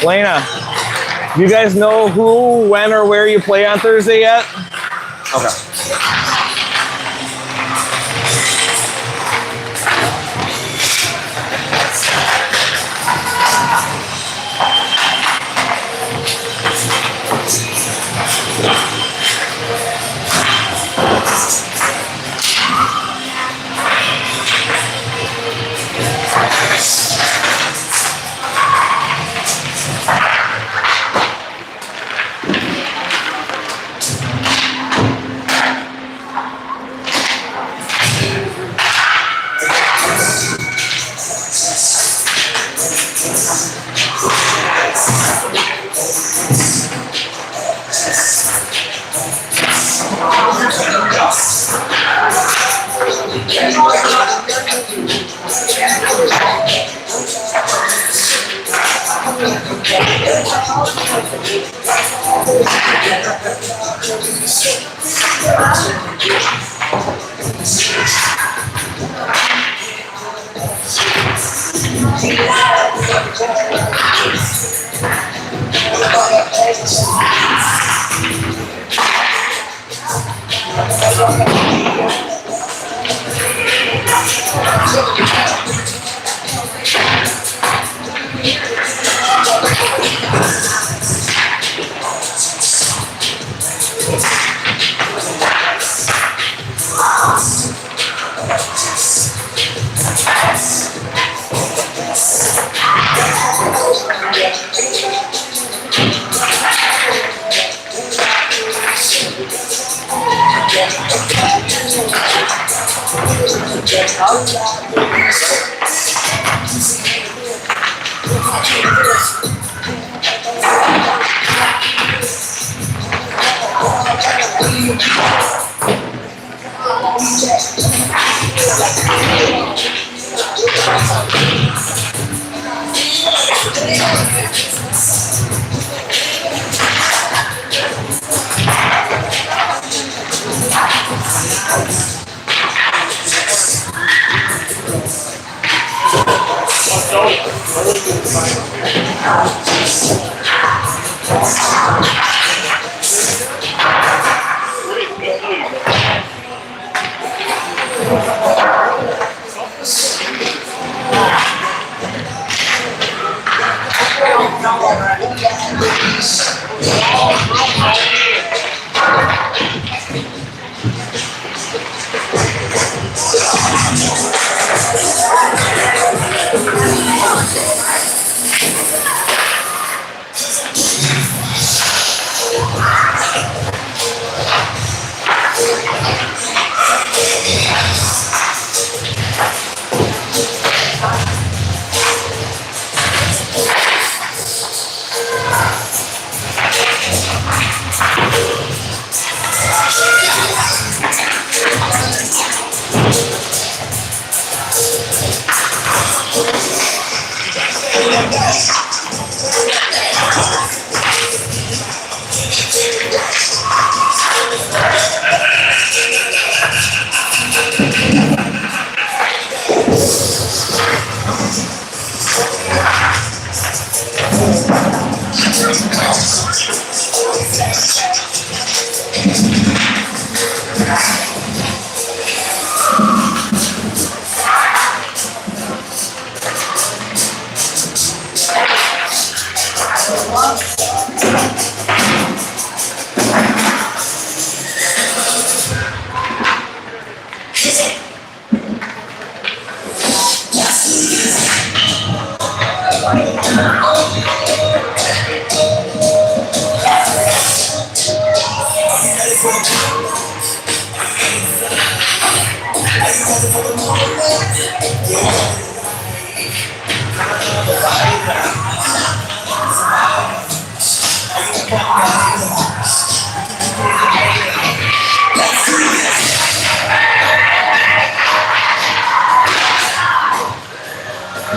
Lena, do you guys know who, when, or where you play on Thursday yet? Okay.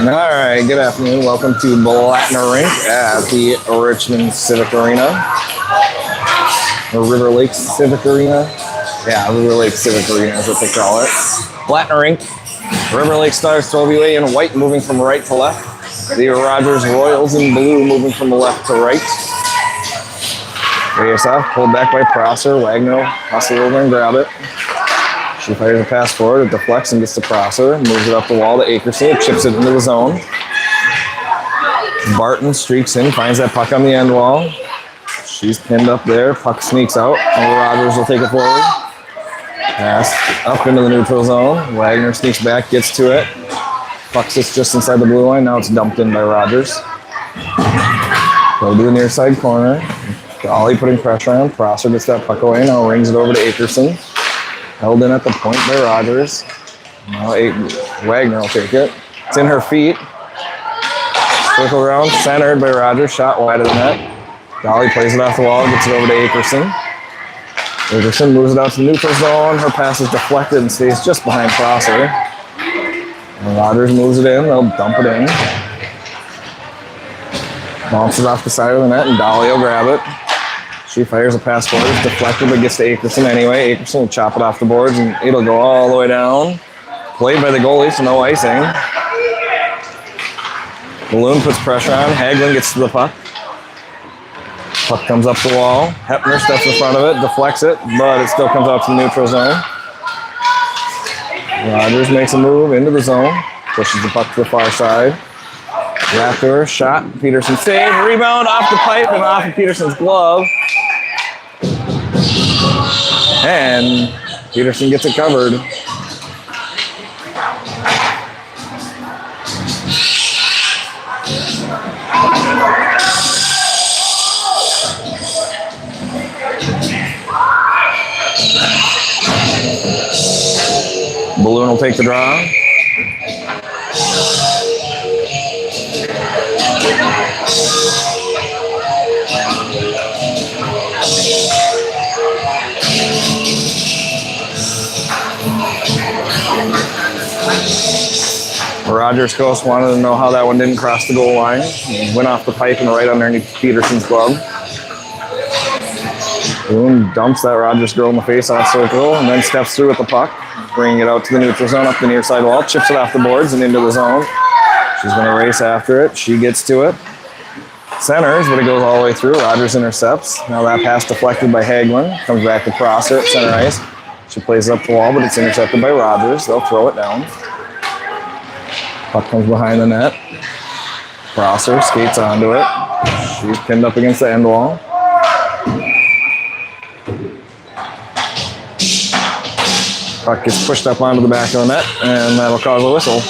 All right, good afternoon. Welcome to Blattner Rink at the Richmond Civic Arena. Or River Lake Civic Arena. Yeah, River Lake Civic Arena is what they call it. Blattner Rink. River Lake Stars 12UA in white moving from right to left. The Rogers Royals in blue moving from left to right. ASF pulled back by Prosser. Wagner hustle over and grab it. She fires a pass forward, it deflects and gets to Prosser, moves it up the wall to Akerson, chips it into the zone. Barton streaks in, finds that puck on the end wall. She's pinned up there, puck sneaks out, and Rogers will take it forward. Pass up into the neutral zone. Wagner sneaks back, gets to it. Puck sits just inside the blue line, now it's dumped in by Rogers. Go to the near side corner. Dolly putting pressure on, Prosser gets that puck away, now rings it over to Akerson. Held in at the point by Rogers. Now Wagner will take it. It's in her feet. Circle around, centered by Rogers. Shot wide of the net. Dolly plays it off the wall, gets it over to Akerson. Akerson moves it out to the neutral zone. Her pass is deflected and stays just behind Prosser. And Rogers moves it in. They'll dump it in. Bounces off the side of the net, and Dolly will grab it. She fires a pass forward, it's deflected, but gets to Akerson anyway. Akerson will chop it off the boards, and it'll go all the way down. Played by the goalie, so no icing. Balloon puts pressure on. Hagelin gets to the puck. Puck comes up the wall. Hepner steps in front of it, deflects it, but it still comes out to the neutral zone. Rogers makes a move into the zone, pushes the puck to the far side. Raptor shot, Peterson save, rebound off the pipe and off of Peterson's glove. And Peterson gets it covered. Balloon will take the draw. Rogers coach wanted to know how that one didn't cross the goal line. It went off the pipe and right underneath Peterson's glove. Boone dumps that Rogers girl in the face-off circle and then steps through with the puck, bringing it out to the neutral zone up the near side wall, chips it off the boards and into the zone. She's going to race after it. She gets to it. Centers, but it goes all the way through. Rogers intercepts. Now that pass deflected by Hagelin. Comes back to Prosser at center ice. She plays it up the wall, but it's intercepted by Rogers. They'll throw it down. Puck comes behind the net. Prosser skates onto it. She's pinned up against the end wall. Puck gets pushed up onto the back of the net, and that'll cause a whistle.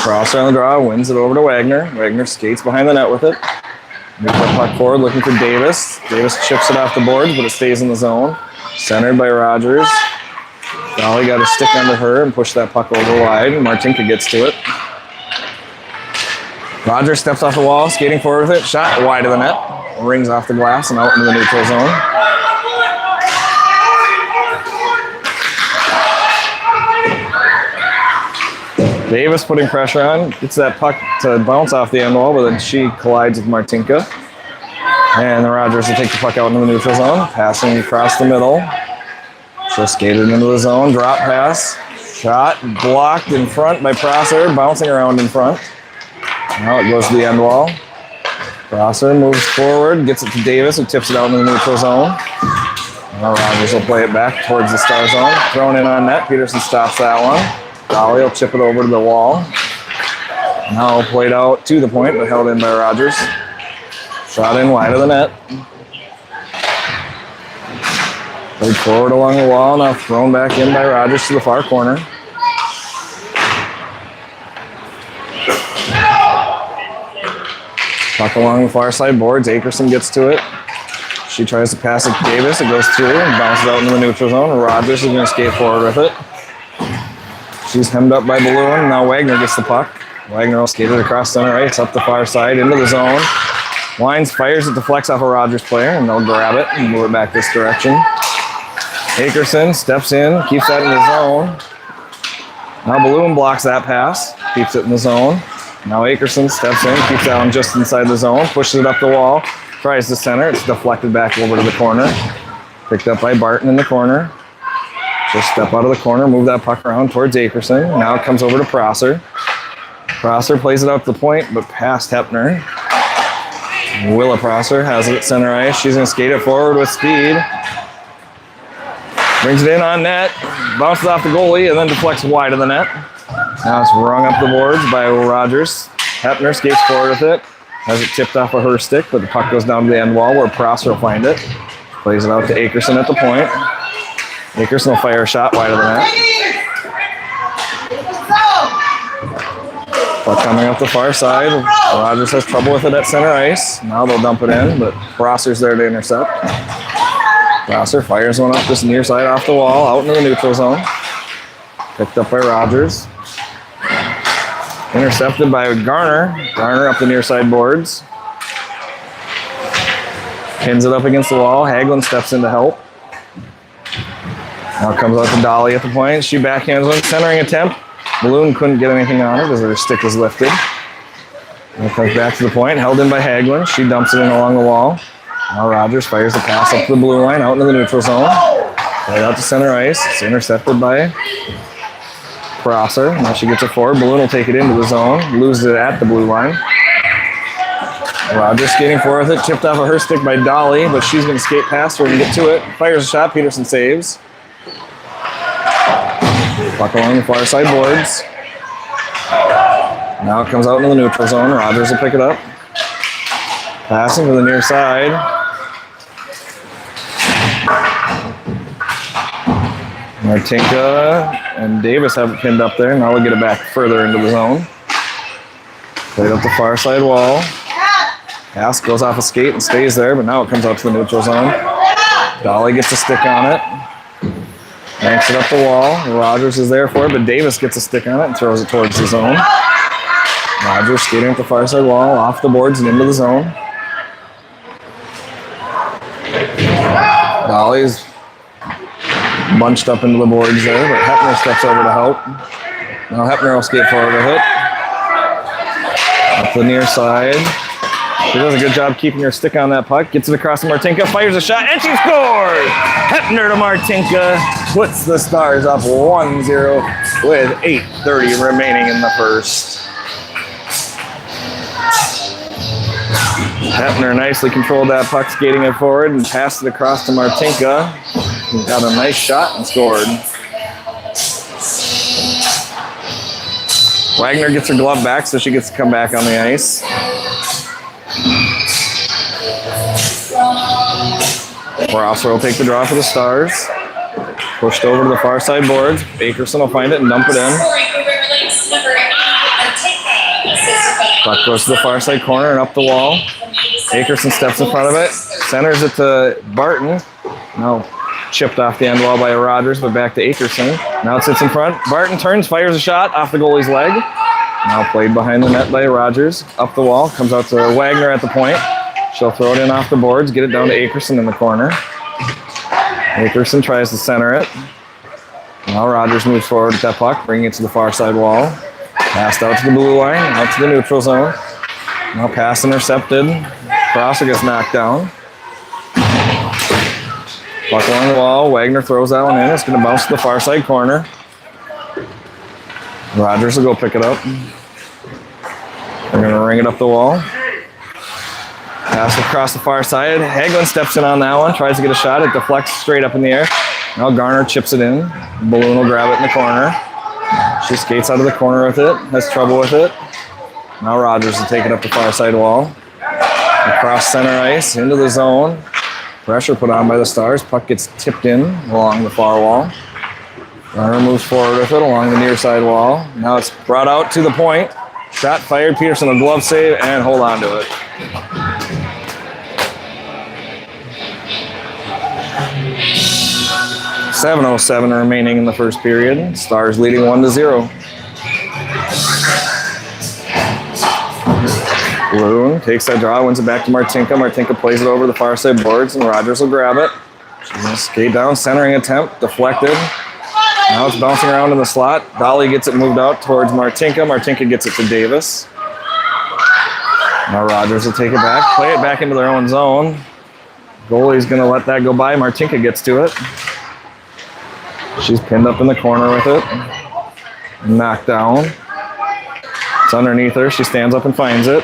Prosser on the draw, wins it over to Wagner. Wagner skates behind the net with it. Moves the puck forward, looking for Davis. Davis chips it off the boards, but it stays in the zone. Centered by Rogers. Dolly got a stick under her and pushed that puck over wide. Martinka gets to it. Rogers steps off the wall, skating forward with it. Shot wide of the net. Rings off the glass and out into the neutral zone. Davis putting pressure on. Gets that puck to bounce off the end wall, but then she collides with Martinka. And the Rogers will take the puck out into the neutral zone. Passing across the middle. Just skated into the zone. Drop pass. Shot blocked in front by Prosser. Bouncing around in front. Now it goes to the end wall. Prosser moves forward, gets it to Davis, who tips it out in the neutral zone. Now Rogers will play it back towards the star zone. Thrown in on net. Peterson stops that one. Dolly will chip it over to the wall. Now played out to the point, but held in by Rogers. Shot in wide of the net. Played forward along the wall, now thrown back in by Rogers to the far corner. Puck along the far side boards. Akerson gets to it. She tries to pass it to Davis. It goes through and bounces out into the neutral zone. Rogers is going to skate forward with it. She's hemmed up by Balloon. Now Wagner gets the puck. Wagner will skate it across center ice, up the far side, into the zone. Wines fires it, deflects off a Rogers player, and they'll grab it and move it back this direction. Akerson steps in, keeps that in the zone. Now Balloon blocks that pass, keeps it in the zone. Now Akerson steps in, keeps that one just inside the zone, pushes it up the wall, tries to center. It's deflected back over to the corner. Picked up by Barton in the corner. Just step out of the corner, move that puck around towards Akerson. Now it comes over to Prosser. Prosser plays it up the point, but past Hepner. Willa Prosser has it at center ice. She's going to skate it forward with speed. Brings it in on net, bounces off the goalie, and then deflects wide of the net. Now it's rung up the boards by Rogers. Hepner skates forward with it. Has it tipped off of her stick, but the puck goes down to the end wall where Prosser will find it. Plays it out to Akerson at the point. Akerson will fire a shot wide of the net. Puck coming up the far side. Rogers has trouble with it at center ice. Now they'll dump it in, but Prosser's there to intercept. Prosser fires one up this near side off the wall, out into the neutral zone. Picked up by Rogers. Intercepted by Garner. Garner up the near side boards. Pins it up against the wall. Hagelin steps in to help. Now it comes out to Dolly at the point. She backhands one. Centering attempt. Balloon couldn't get anything on her because her stick was lifted. And it comes back to the point. Held in by Hagelin. She dumps it in along the wall. Now Rogers fires the pass up the blue line, out into the neutral zone. Right out to center ice. It's intercepted by Prosser. Now she gets it forward. Balloon will take it into the zone. Loses it at the blue line. Rogers skating forward with it. Chipped off of her stick by Dolly, but she's going to skate past her and get to it. Fires a shot. Peterson saves. Puck along the far side boards. Now it comes out into the neutral zone. Rogers will pick it up. Passing to the near side. Martinka and Davis have it pinned up there. Now we'll get it back further into the zone. Played up the far side wall. Pass goes off a skate and stays there, but now it comes out to the neutral zone. Dolly gets a stick on it. Yanks it up the wall. Rogers is there for it, but Davis gets a stick on it and throws it towards the zone. Rogers skating at the far side wall, off the boards and into the zone. Dolly's bunched up into the boards there, but Hepner steps over to help. Now Hepner will skate forward with it. Up the near side. She does a good job keeping her stick on that puck. Gets it across to Martinka, fires a shot, and she scores! Hepner to Martinka puts the Stars up 1-0 with 8:30 remaining in the first. Hepner nicely controlled that puck, skating it forward and passed it across to Martinka. He got a nice shot and scored. Wagner gets her glove back, so she gets to come back on the ice. Rosser will take the draw for the Stars. Pushed over to the far side boards. Akerson will find it and dump it in. Puck goes to the far side corner and up the wall. Akerson steps in front of it. Centers it to Barton. No. Chipped off the end wall by Rogers, but back to Akerson. Now it sits in front. Barton turns, fires a shot off the goalie's leg. Now played behind the net by Rogers. Up the wall, comes out to Wagner at the point. She'll throw it in off the boards, get it down to Akerson in the corner. Akerson tries to center it. Now Rogers moves forward with that puck, bringing it to the far side wall. Passed out to the blue line, out to the neutral zone. Now pass intercepted. Prosser gets knocked down. Puck along the wall. Wagner throws that one in. It's going to bounce to the far side corner. Rogers will go pick it up. They're going to ring it up the wall. Pass across the far side. Hagelin steps in on that one. Tries to get a shot. It deflects straight up in the air. Now Garner chips it in. Balloon will grab it in the corner. She skates out of the corner with it. Has trouble with it. Now Rogers will take it up the far side wall. Across center ice. Into the zone. Pressure put on by the Stars. Puck gets tipped in along the far wall. Garner moves forward with it along the near side wall. Now it's brought out to the point. Shot fired. Peterson a glove save and hold on to it. .707 remaining in the first period. Stars leading 1-0. Loon takes that draw, wins it back to Martinka. Martinka plays it over the far side boards, and Rogers will grab it. She's going to skate down, centering attempt, deflected. Now it's bouncing around in the slot. Dolly gets it moved out towards Martinka. Martinka gets it to Davis. Now Rogers will take it back, play it back into their own zone. Goalie's going to let that go by. Martinka gets to it. She's pinned up in the corner with it. Knocked down. It's underneath her. She stands up and finds it.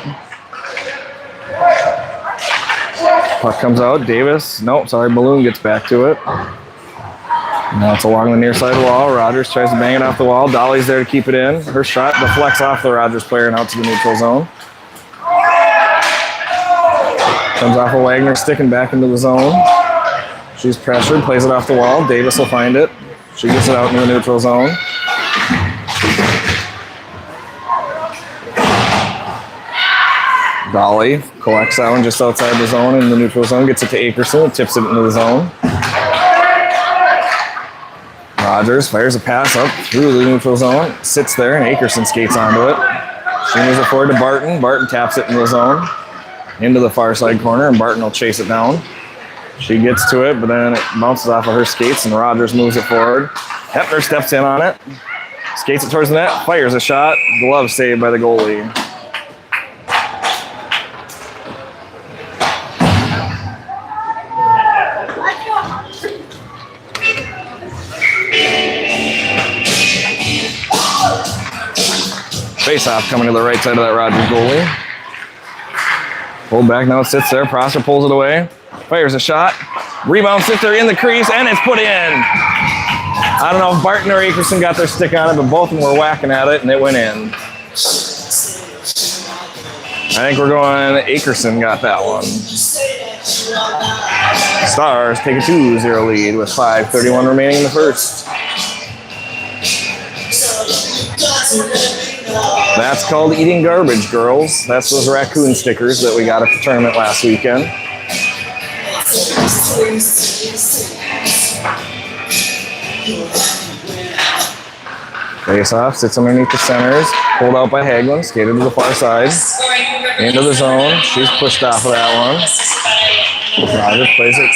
Puck comes out. Davis. Nope, sorry. Balloon gets back to it. Now it's along the near side wall. Rogers tries to bang it off the wall. Dolly's there to keep it in. Her shot deflects off the Rogers player and out to the neutral zone. Comes off a Wagner stick and back into the zone. She's pressured. Plays it off the wall. Davis will find it. She gets it out in the neutral zone. Dolly collects that one just outside the zone in the neutral zone, gets it to Akerson, tips it into the zone. Rogers fires a pass up through the neutral zone, sits there, and Akerson skates onto it. She moves it forward to Barton. Barton taps it in the zone, into the far side corner, and Barton will chase it down. She gets to it, but then it bounces off of her skates, and Rogers moves it forward. Hepner steps in on it, skates it towards the net, fires a shot, glove saved by the goalie. Face-off coming to the right side of that Rogers goalie. Pulled back, now it sits there. Prosser pulls it away. Fires a shot. Rebound sits there in the crease, and it's put in. I don't know if Barton or Akerson got their stick on it, but both of them were whacking at it, and it went in. I think we're going Akerson got that one. Stars take a 2-0 lead with 5:31 remaining in the first. That's called eating garbage, girls. That's those raccoon stickers that we got at the tournament last weekend. Face off, sits underneath the centers, pulled out by Hagelin, skated to the far side, into the zone. She's pushed off of that one. Rogers plays it.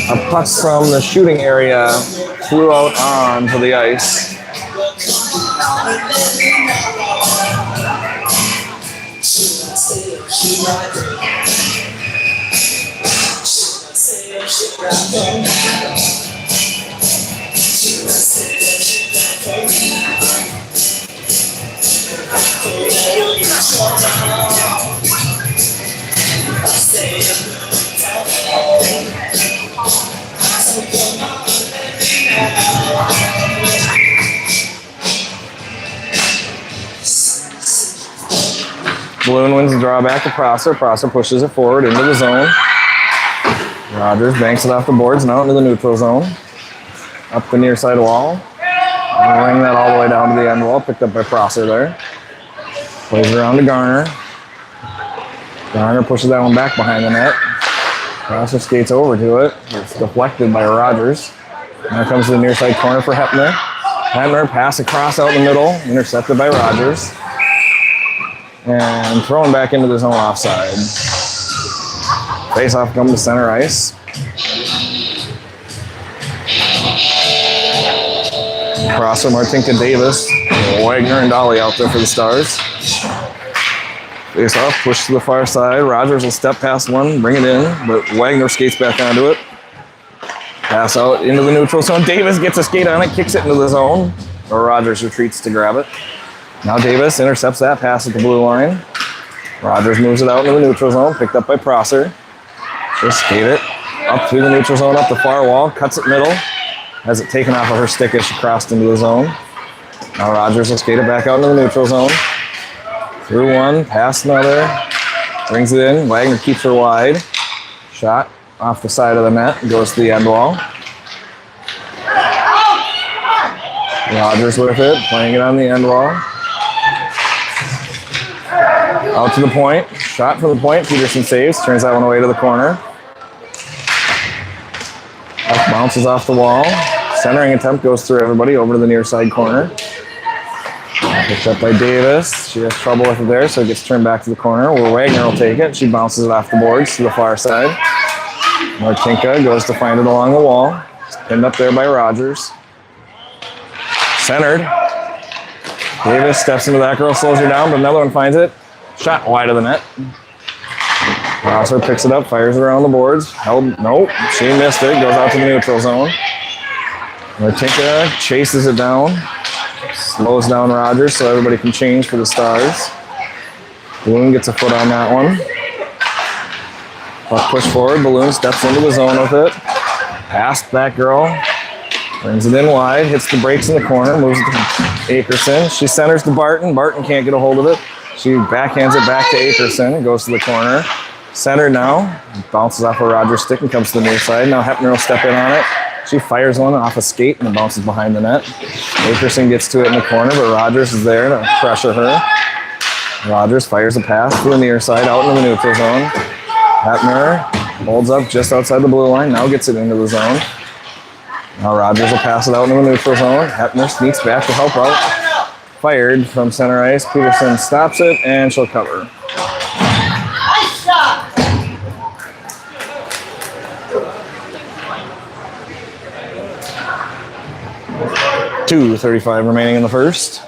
A puck from the shooting area flew out onto the ice. Balloon wins the draw back to Prosser. Prosser pushes it forward into the zone. Rogers banks it off the boards, now into the neutral zone. Up the near side wall. And ring that all the way down to the end wall. Picked up by Prosser there. Plays around to Garner. Garner pushes that one back behind the net. Prosser skates over to it. It's deflected by Rogers. Now comes to the near side corner for Hepner. Hepner pass across out in the middle. Intercepted by Rogers. And thrown back into the zone offside. Face-off comes to center ice. Prosser, Martinka, Davis, Wagner, and Dolly out there for the Stars. Face-off, push to the far side. Rogers will step past one, bring it in, but Wagner skates back onto it. Pass out into the neutral zone. Davis gets a skate on it, kicks it into the zone, or Rogers retreats to grab it. Now Davis intercepts that pass at the blue line. Rogers moves it out into the neutral zone, picked up by Prosser. Just skate it up through the neutral zone, up the far wall, cuts it middle. Has it taken off of her stick as she crossed into the zone. Now Rogers will skate it back out into the neutral zone. Through one, past another. Brings it in. Wagner keeps her wide. Shot off the side of the net, goes to the end wall. Rogers with it, playing it on the end wall. Out to the point. Shot from the point. Peterson saves. Turns that one away to the corner. Puck bounces off the wall. Centering attempt goes through everybody over to the near side corner. Picked up by Davis. She has trouble with it there, so it gets turned back to the corner where Wagner will take it. She bounces it off the boards to the far side. Martinka goes to find it along the wall. It's pinned up there by Rogers. Centered. Davis steps into that girl, slows her down, but another one finds it. Shot wide of the net. Prosser picks it up, fires it around the boards. Held, nope, she missed it. Goes out to the neutral zone. Martinka chases it down. Slows down Rogers so everybody can change for the Stars. Balloon gets a foot on that one. Puck push forward. Balloon steps into the zone with it. Past that girl. Brings it in wide. Hits the brakes in the corner. Moves it to Akerson. She centers to Barton. Barton can't get a hold of it. She backhands it back to Akerson. It goes to the corner. Center now. Bounces off of Rogers' stick and comes to the near side. Now Hepner will step in on it. She fires one off a skate and it bounces behind the net. Akerson gets to it in the corner, but Rogers is there to pressure her. Rogers fires a pass to the near side out into the neutral zone. Hepner holds up just outside the blue line. Now gets it into the zone. Now Rogers will pass it out into the neutral zone. Hepner sneaks back to help out. Fired from center ice. Peterson stops it and she'll cover. 2:35 remaining in the first.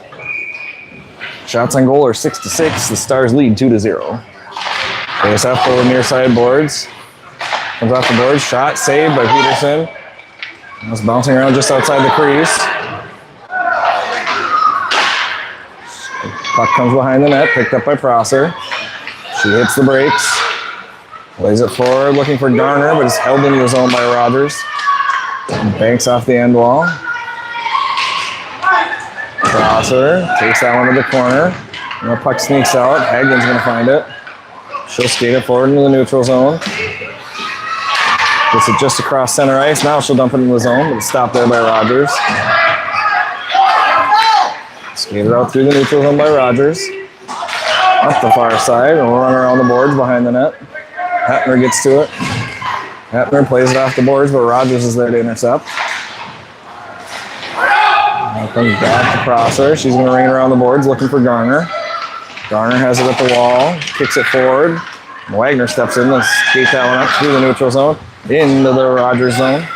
Shots on goal are 6-6. The Stars lead 2-0. Face up for the near side boards. Comes off the boards. Shot saved by Peterson. It's bouncing around just outside the crease. Puck comes behind the net. Picked up by Prosser. She hits the brakes. Plays it forward looking for Garner, but is held into the zone by Rogers. Banks off the end wall. Prosser takes that one to the corner. And the puck sneaks out. Hagelin's going to find it. She'll skate it forward into the neutral zone. Gets it just across center ice. Now she'll dump it in the zone, but it's stopped there by Rogers. Skated out through the neutral zone by Rogers. Up the far side, and we'll run around the boards behind the net. Hepner gets to it. Hepner plays it off the boards, but Rogers is there to intercept. Now comes back to Prosser. She's going to ring it around the boards looking for Garner. Garner has it at the wall, kicks it forward. Wagner steps in to skate that one up through the neutral zone, into the Rogers zone.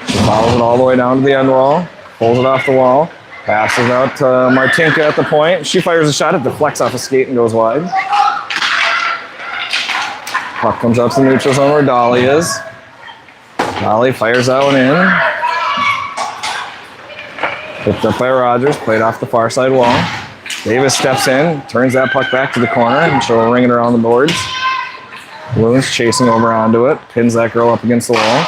She follows it all the way down to the end wall, pulls it off the wall, passes out to Martinka at the point. She fires a shot, it deflects off a skate and goes wide. Puck comes up to the neutral zone where Dolly is. Dolly fires that one in. Picked up by Rogers, played off the far side wall. Davis steps in, turns that puck back to the corner, and she'll ring it around the boards. Loon's chasing over onto it, pins that girl up against the wall.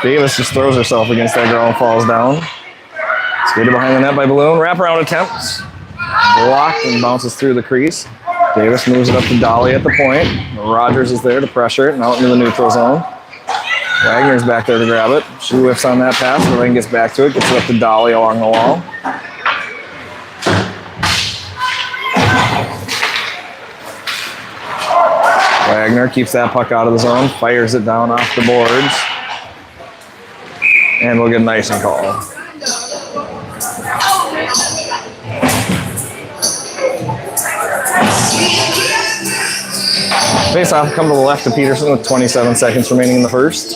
Davis just throws herself against that girl and falls down. Skated behind the net by Balloon, wraparound attempts. Blocked and bounces through the crease. Davis moves it up to Dolly at the point. Rogers is there to pressure it and out into the neutral zone. Wagner's back there to grab it. She whiffs on that pass, but then gets back to it, gets it up to Dolly along the wall. Wagner keeps that puck out of the zone, fires it down off the boards, and we'll get an icing call. Face-off come to the left of Peterson with 27 seconds remaining in the first.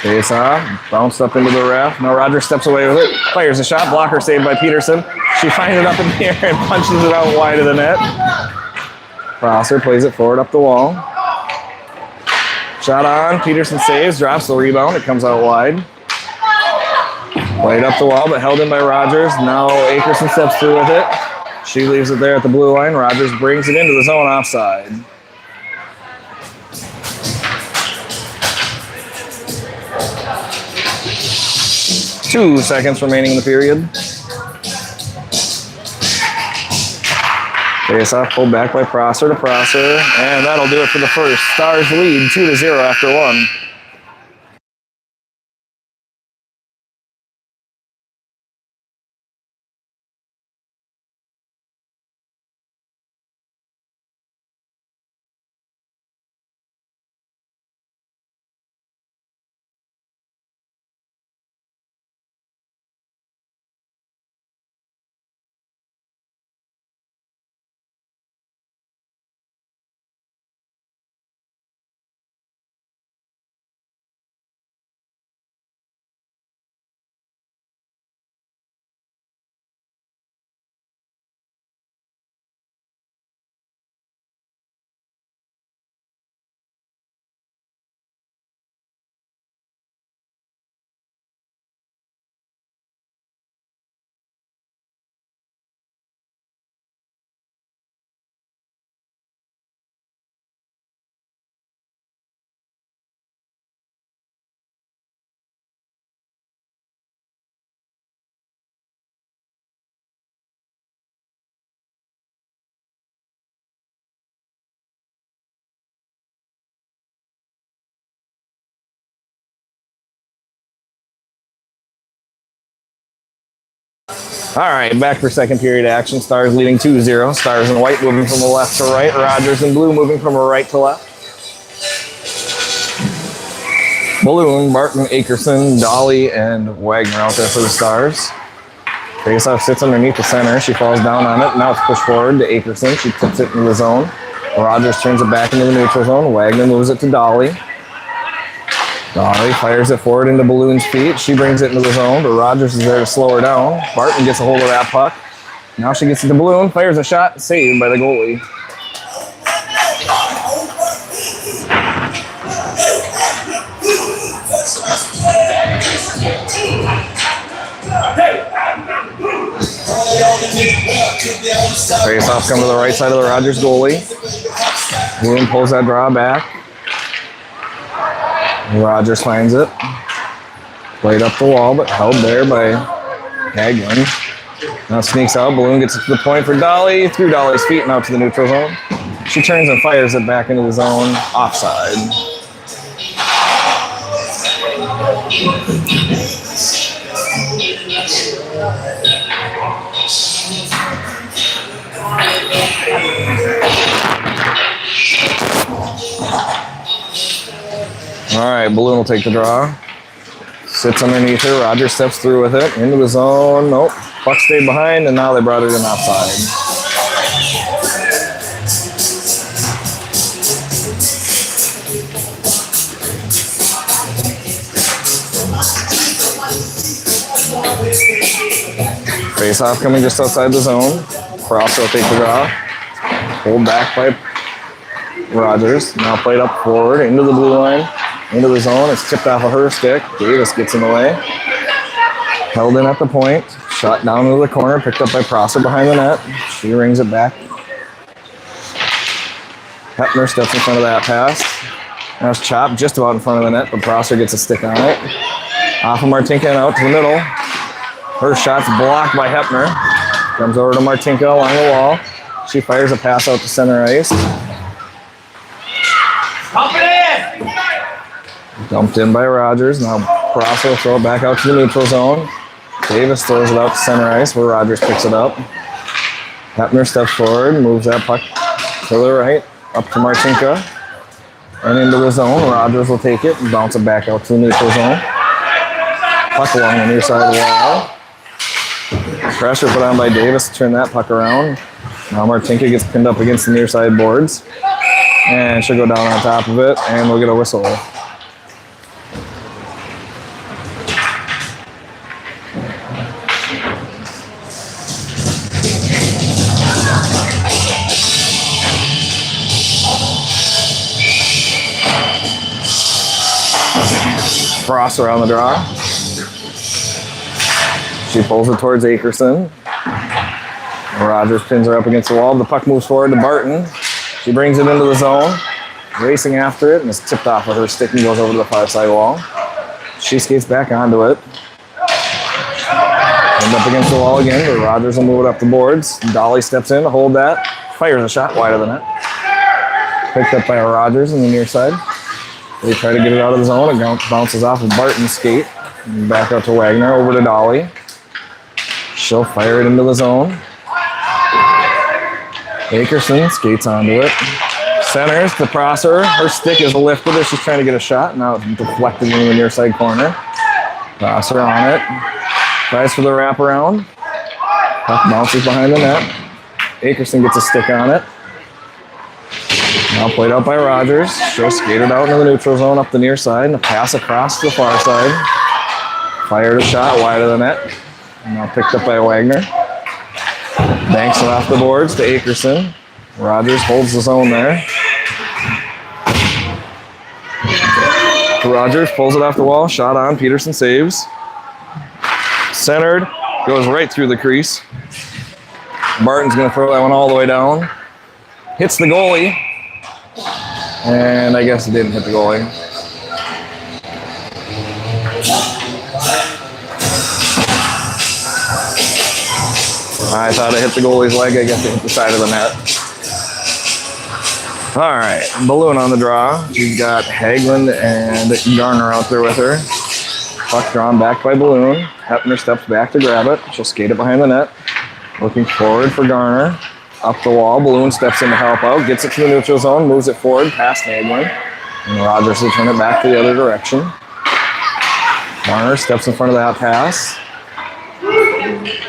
Face-off, bounced up into the ref. Now Rogers steps away with it, fires a shot, blocker saved by Peterson. She finds it up in the air and punches it out wide of the net. Prosser plays it forward up the wall. Shot on, Peterson saves, drops the rebound, it comes out wide. Played up the wall, but held in by Rogers. Now Akerson steps through with it. She leaves it there at the blue line. Rogers brings it into the zone offside. Two seconds remaining in the period. Face-off pulled back by Prosser to Prosser, and that'll do it for the first. Stars lead 2-0 after one. All right, back for second period action. Stars leading 2-0. Stars in white moving from the left to right. Rogers in blue moving from right to left. Balloon, Martin, Akerson, Dolly, and Wagner out there for the Stars. Faceoff sits underneath the center. She falls down on it. Now it's pushed forward to Akerson. She tips it into the zone. Rogers turns it back into the neutral zone. Wagner moves it to Dolly. Dolly fires it forward into Balloon's feet. She brings it into the zone, but Rogers is there to slow her down. Barton gets a hold of that puck. Now she gets it to Balloon, fires a shot, saved by the goalie. Face-off come to the right side of the Rogers goalie. Balloon pulls that draw back. Rogers finds it. Played up the wall, but held there by Hagelin now sneaks out. Balloon gets it to the point for Dolly. Through Dolly's feet and out to the neutral zone. She turns and fires it back into the zone. Offside. All right, Balloon will take the draw. Sits underneath her. Rogers steps through with it. Into the zone. Nope. Puck stayed behind, and now they brought it in offside. Face off coming just outside the zone. Prosser will take the draw. Pulled back by Rogers. Now played up forward into the blue line. Into the zone. It's tipped off of her stick. Davis gets in the way. Held in at the point. Shot down into the corner. Picked up by Prosser behind the net. She rings it back. Hepner steps in front of that pass. Now it's chopped just about in front of the net, but Prosser gets a stick on it. Off of Martinka and out to the middle. Her shot's blocked by Hepner. Comes over to Martinka along the wall. She fires a pass out to center ice. Dumped in by Rogers. Now Prosser will throw it back out to the neutral zone. Davis throws it out to center ice where Rogers picks it up. Hepner steps forward, moves that puck to the right, up to Martinka. And into the zone. Rogers will take it and bounce it back out to the neutral zone. Puck along the near side wall. Pressure put on by Davis to turn that puck around. Now Martinka gets pinned up against the near side boards. And she'll go down on top of it, and we'll get a whistle. Prosser on the draw. She pulls it towards Akerson. Rogers pins her up against the wall. The puck moves forward to Barton. She brings it into the zone. Racing after it and is tipped off of her stick and goes over to the far side wall. She skates back onto it. Ends up against the wall again, but Rogers will move it up the boards. Dolly steps in to hold that. Fires a shot wide of the net. Picked up by Rogers on the near side. They try to get it out of the zone. It bounces off of Barton's skate. Back out to Wagner, over to Dolly. She'll fire it into the zone. Akerson skates onto it. Centers to Prosser. Her stick is lifted as she's trying to get a shot. Now it's deflected into the near side corner. Prosser on it. Tries for the wraparound. Puck bounces behind the net. Akerson gets a stick on it. Now played out by Rogers. She'll skate it out into the neutral zone up the near side and a pass across to the far side. Fired a shot wide of the net. Now picked up by Wagner. Banks it off the boards to Akerson. Rogers holds the zone there. Rogers pulls it off the wall. Shot on. Peterson saves. Centered. Goes right through the crease. Barton's going to throw that one all the way down. Hits the goalie. And I guess it didn't hit the goalie. I thought it hit the goalie's leg. I guess it hit the side of the net. All right, Balloon on the draw. She's got Hagelin and Garner out there with her. Puck drawn back by Balloon. Hepner steps back to grab it. She'll skate it behind the net. Looking forward for Garner. Up the wall, Balloon steps in to help out. Gets it to the neutral zone, moves it forward past Hagelin. And Rogers will turn it back to the other direction. Garner steps in front of that pass.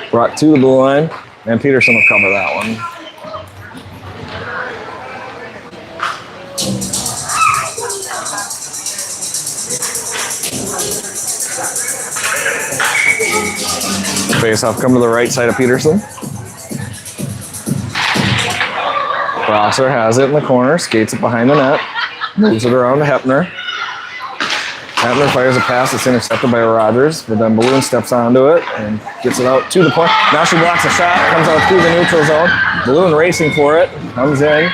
Brought to the blue line, and Peterson will cover that one. Face-off come to the right side of Peterson. Prosser has it in the corner, skates it behind the net, moves it around to Hepner. Hepner fires a pass that's intercepted by Rogers, but then Balloon steps onto it and gets it out to the point. Now she blocks a shot, comes out through the neutral zone. Balloon racing for it, comes in.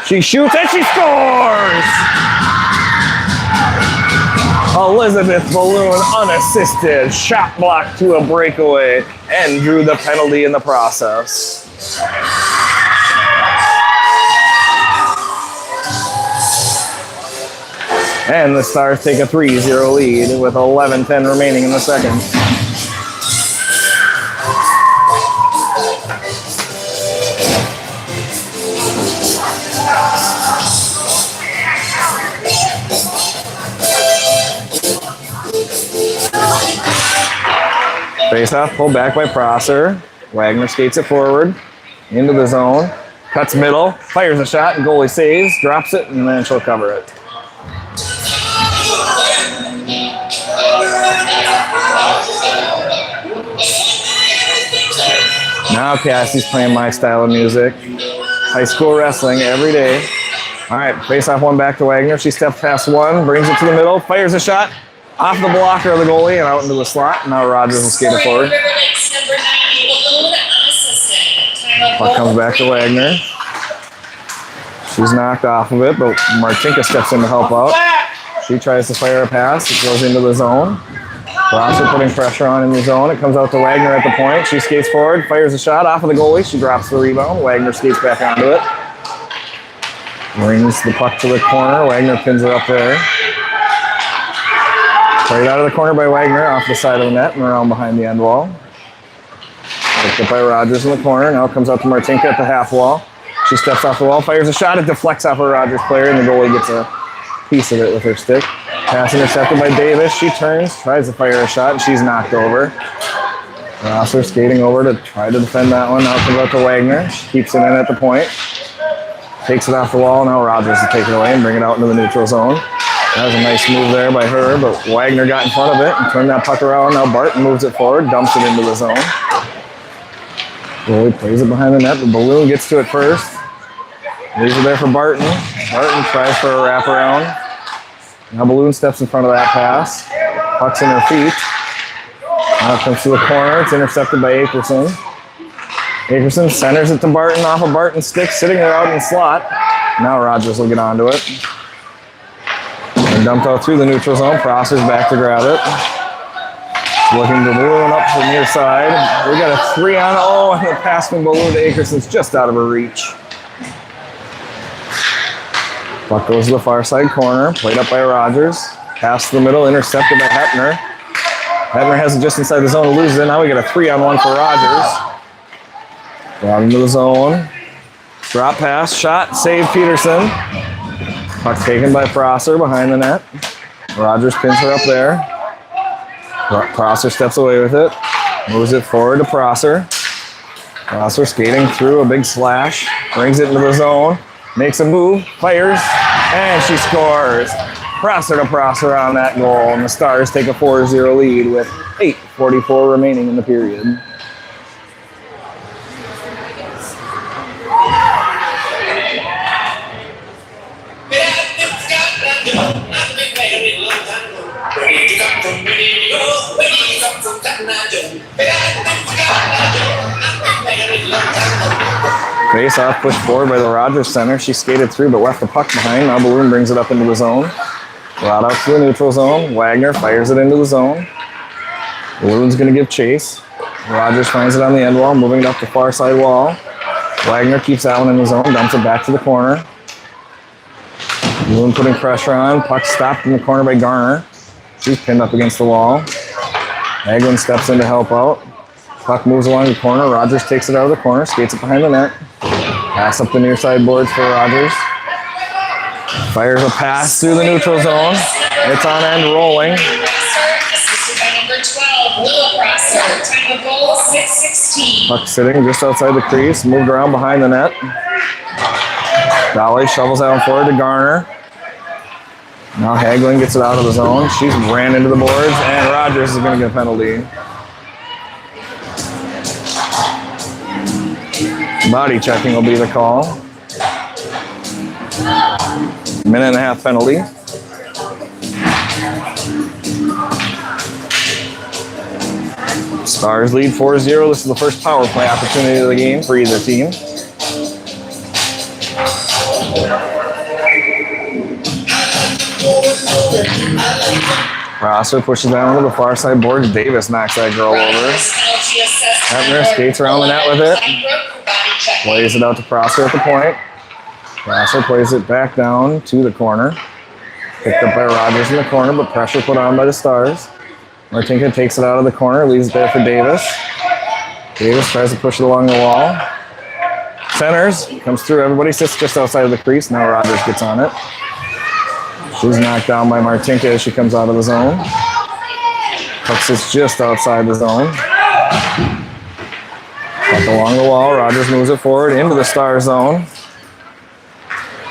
She shoots and she scores! Elizabeth Balloon unassisted, shot blocked to a breakaway, and drew the penalty in the process. And the Stars take a 3-0 lead with 11:10 remaining in the second. Face off, pulled back by Prosser. Wagner skates it forward, into the zone, cuts middle, fires a shot, and goalie saves, drops it, and then she'll cover it. Now Cassie's playing my style of music. High school wrestling every day. All right, face off one back to Wagner. She steps past one, brings it to the middle, fires a shot. Off the blocker of the goalie and out into the slot. Now Rogers will skate it forward. Puck comes back to Wagner. She's knocked off of it, but Martinka steps in to help out. She tries to fire a pass. It goes into the zone. Prosser putting pressure on in the zone. It comes out to Wagner at the point. She skates forward, fires a shot off of the goalie. She drops the rebound. Wagner skates back onto it. Brings the puck to the corner. Wagner pins it up there. Played out of the corner by Wagner, off the side of the net and around behind the end wall. Picked up by Rogers in the corner. Now it comes out to Martinka at the half wall. She steps off the wall, fires a shot. It deflects off a Rogers player, and the goalie gets a piece of it with her stick. Pass intercepted by Davis. She turns, tries to fire a shot, and she's knocked over. Rosser skating over to try to defend that one. Now it comes out to Wagner. She keeps it in at the point. Takes it off the wall. Now Rogers will take it away and bring it out into the neutral zone. That was a nice move there by her, but Wagner got in front of it and turned that puck around. Now Barton moves it forward, dumps it into the zone. Goalie plays it behind the net. The Balloon gets to it first. Leaves it there for Barton. Barton tries for a wraparound. Now Balloon steps in front of that pass. Puck's in her feet. Now it comes to the corner. It's intercepted by Akerson. Akerson centers it to Barton off of Barton's stick, sitting there out in the slot. Now Rogers will get onto it. And dumped out through the neutral zone. Prosser's back to grab it. Looking to Balloon up to the near side. We got a 3-on-0, and the pass from Balloon to Akerson's just out of her reach. Puck goes to the far side corner. Played up by Rogers. Pass to the middle, intercepted by Hepner. Hepner has it just inside the zone to lose it. Now we got a 3-on-1 for Rogers. Down into the zone. Drop pass, shot, save Peterson. Puck taken by Prosser behind the net. Rogers pins her up there. Prosser steps away with it. Moves it forward to Prosser. Prosser skating through a big slash. Brings it into the zone. Makes a move. Fires. And she scores. Prosser to Prosser on that goal. And the Stars take a 4-0 lead with 8:44 remaining in the period. Face off, pushed forward by the Rogers center. She skated through but left the puck behind. Now Balloon brings it up into the zone. Brought out to the neutral zone. Wagner fires it into the zone. Balloon's going to give chase. Rogers finds it on the end wall, moving it up the far side wall. Wagner keeps that one in the zone, dumps it back to the corner. Balloon putting pressure on. Puck stopped in the corner by Garner. She's pinned up against the wall. Hagelin steps in to help out. Puck moves along the corner. Rogers takes it out of the corner, skates it behind the net. Pass up the near side boards for Rogers. Fires a pass through the neutral zone. It's on end, rolling. Puck sitting just outside the crease, moved around behind the net. Dolly shovels out forward to Garner. Now Hagelin gets it out of the zone. She's ran into the boards, and Rogers is going to get a penalty. Body checking will be the call. Minute and a half penalty. Stars lead 4-0. This is the first power play opportunity of the game for either team. Prosser pushes that one to the far side boards. Davis knocks that girl over. Hepner skates around the net with it. Plays it out to Prosser at the point. Prosser plays it back down to the corner. Picked up by Rogers in the corner, but pressure put on by the Stars. Martinka takes it out of the corner, leaves it there for Davis. Davis tries to push it along the wall. Centers, comes through, everybody sits just outside of the crease. Now Rogers gets on it. She's knocked down by Martinka as she comes out of the zone. Puck sits just outside the zone. Puck along the wall, Rogers moves it forward into the Star zone.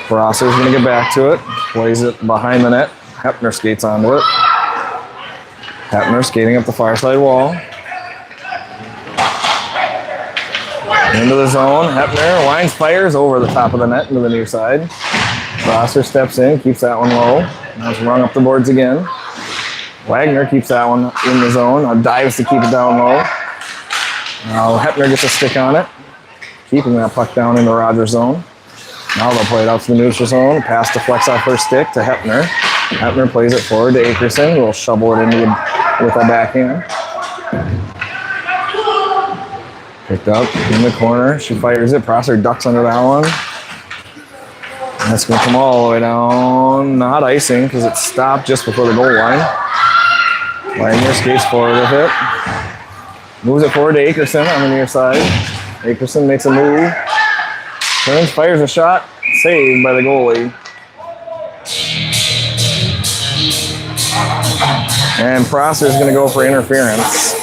Prosser's going to get back to it. Plays it behind the net. Hepner skates onto it. Hepner skating up the far side wall. Into the zone. Hepner winds, fires over the top of the net into the near side. Prosser steps in, keeps that one low. Now it's rung up the boards again. Wagner keeps that one in the zone. Now dives to keep it down low. Now Hepner gets a stick on it. Keeping that puck down into Rogers' zone. Now they'll play it out to the neutral zone. Pass deflects off her stick to Hepner. Hepner plays it forward to Akerson, who will shovel it into with a backhand. Picked up in the corner. She fires it. Prosser ducks under that one. And that's going to come all the way down. Not icing because it stopped just before the goal line. Wagner skates forward with it. Moves it forward to Akerson on the near side. Akerson makes a move. Turns, fires a shot, saved by the goalie. And Prosser is going to go for interference.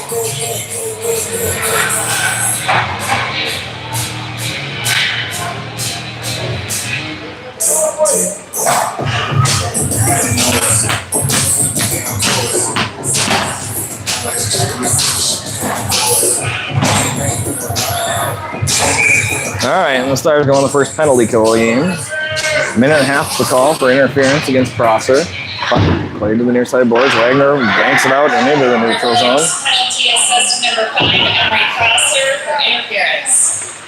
All right, and the Stars go on the first penalty kill of the game. Minute and a half to call for interference against Prosser. Played to the near side boards. Wagner banks it out and into the neutral zone. Penalty assessed number 5, Emery Prosser for interference.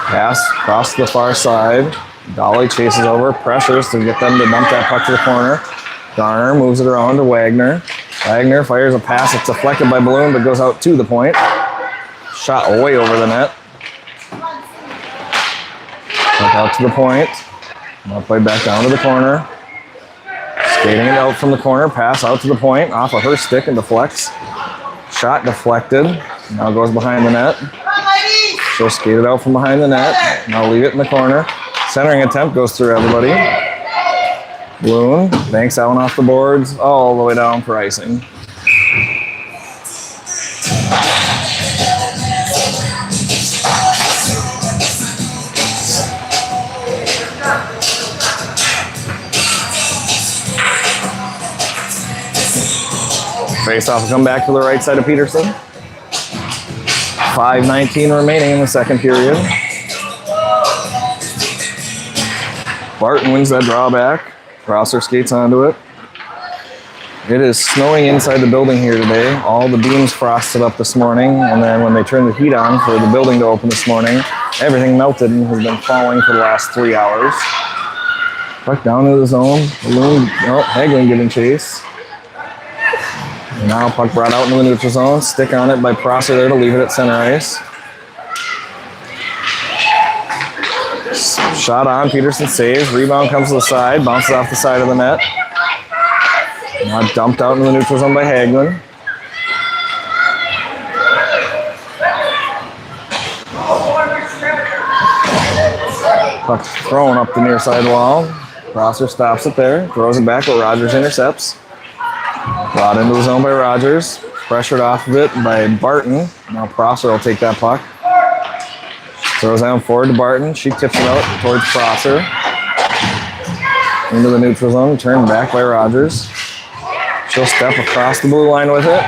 Pass across the far side. Dolly chases over, pressures to get them to dump that puck to the corner. Garner moves it around to Wagner. Wagner fires a pass. It's deflected by Balloon, but goes out to the point. Shot way over the net. Puck out to the point. Now played back down to the corner. Skating it out from the corner. Pass out to the point. Off of her stick and deflects. Shot deflected. Now goes behind the net. She'll skate it out from behind the net. Now leave it in the corner. Centering attempt goes through everybody. Balloon banks that one off the boards all the way down for icing. Face-off will come back to the right side of Peterson. 5:19 remaining in the second period. Barton wins that drawback. Prosser skates onto it. It is snowing inside the building here today. All the beams frosted up this morning, and then when they turned the heat on for the building to open this morning, everything melted and has been falling for the last 3 hours. Puck down to the zone. Balloon, Hagelin giving chase. And now puck brought out into the neutral zone. Stick on it by Prosser there to leave it at center ice. Shot on, Peterson saves. Rebound comes to the side, bounces off the side of the net. Now dumped out into the neutral zone by Hagelin. Puck thrown up the near side wall. Prosser stops it there, throws it back, but Rogers intercepts. Brought into the zone by Rogers. Pressured off of it by Barton. Now Prosser will take that puck. Throws down forward to Barton. She tips it out towards Prosser. Into the neutral zone. Turned back by Rogers. She'll step across the blue line with it.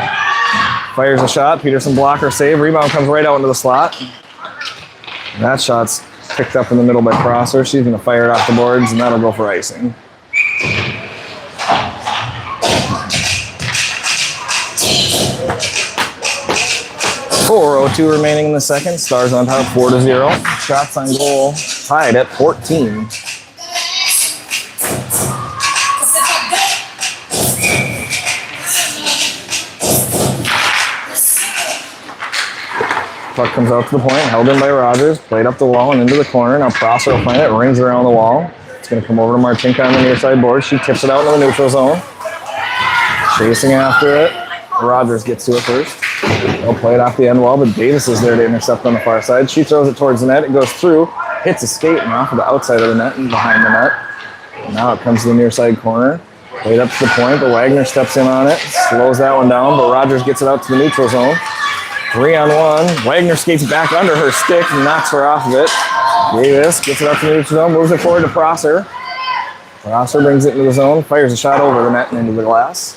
Fires a shot. Peterson blocker save. Rebound comes right out into the slot. That shot's picked up in the middle by Prosser. She's going to fire it off the boards, and that'll go for icing. .402 remaining in the second. Stars on top 4-0. Shots on goal tied at 14. Puck comes out to the point, held in by Rogers, played up the wall and into the corner. Now Prosser will find it, rings around the wall. It's going to come over to Martinka on the near side board. She tips it out into the neutral zone. Chasing after it. Rogers gets to it first. They'll play it off the end wall, but Davis is there to intercept on the far side. She throws it towards the net. It goes through, hits a skate and off of the outside of the net and behind the net. And now it comes to the near side corner. Played up to the point, but Wagner steps in on it. Slows that one down, but Rogers gets it out to the neutral zone. 3-on-1. Wagner skates back under her stick and knocks her off of it. Davis gets it up to the neutral zone, moves it forward to Prosser. Prosser brings it into the zone, fires a shot over the net and into the glass.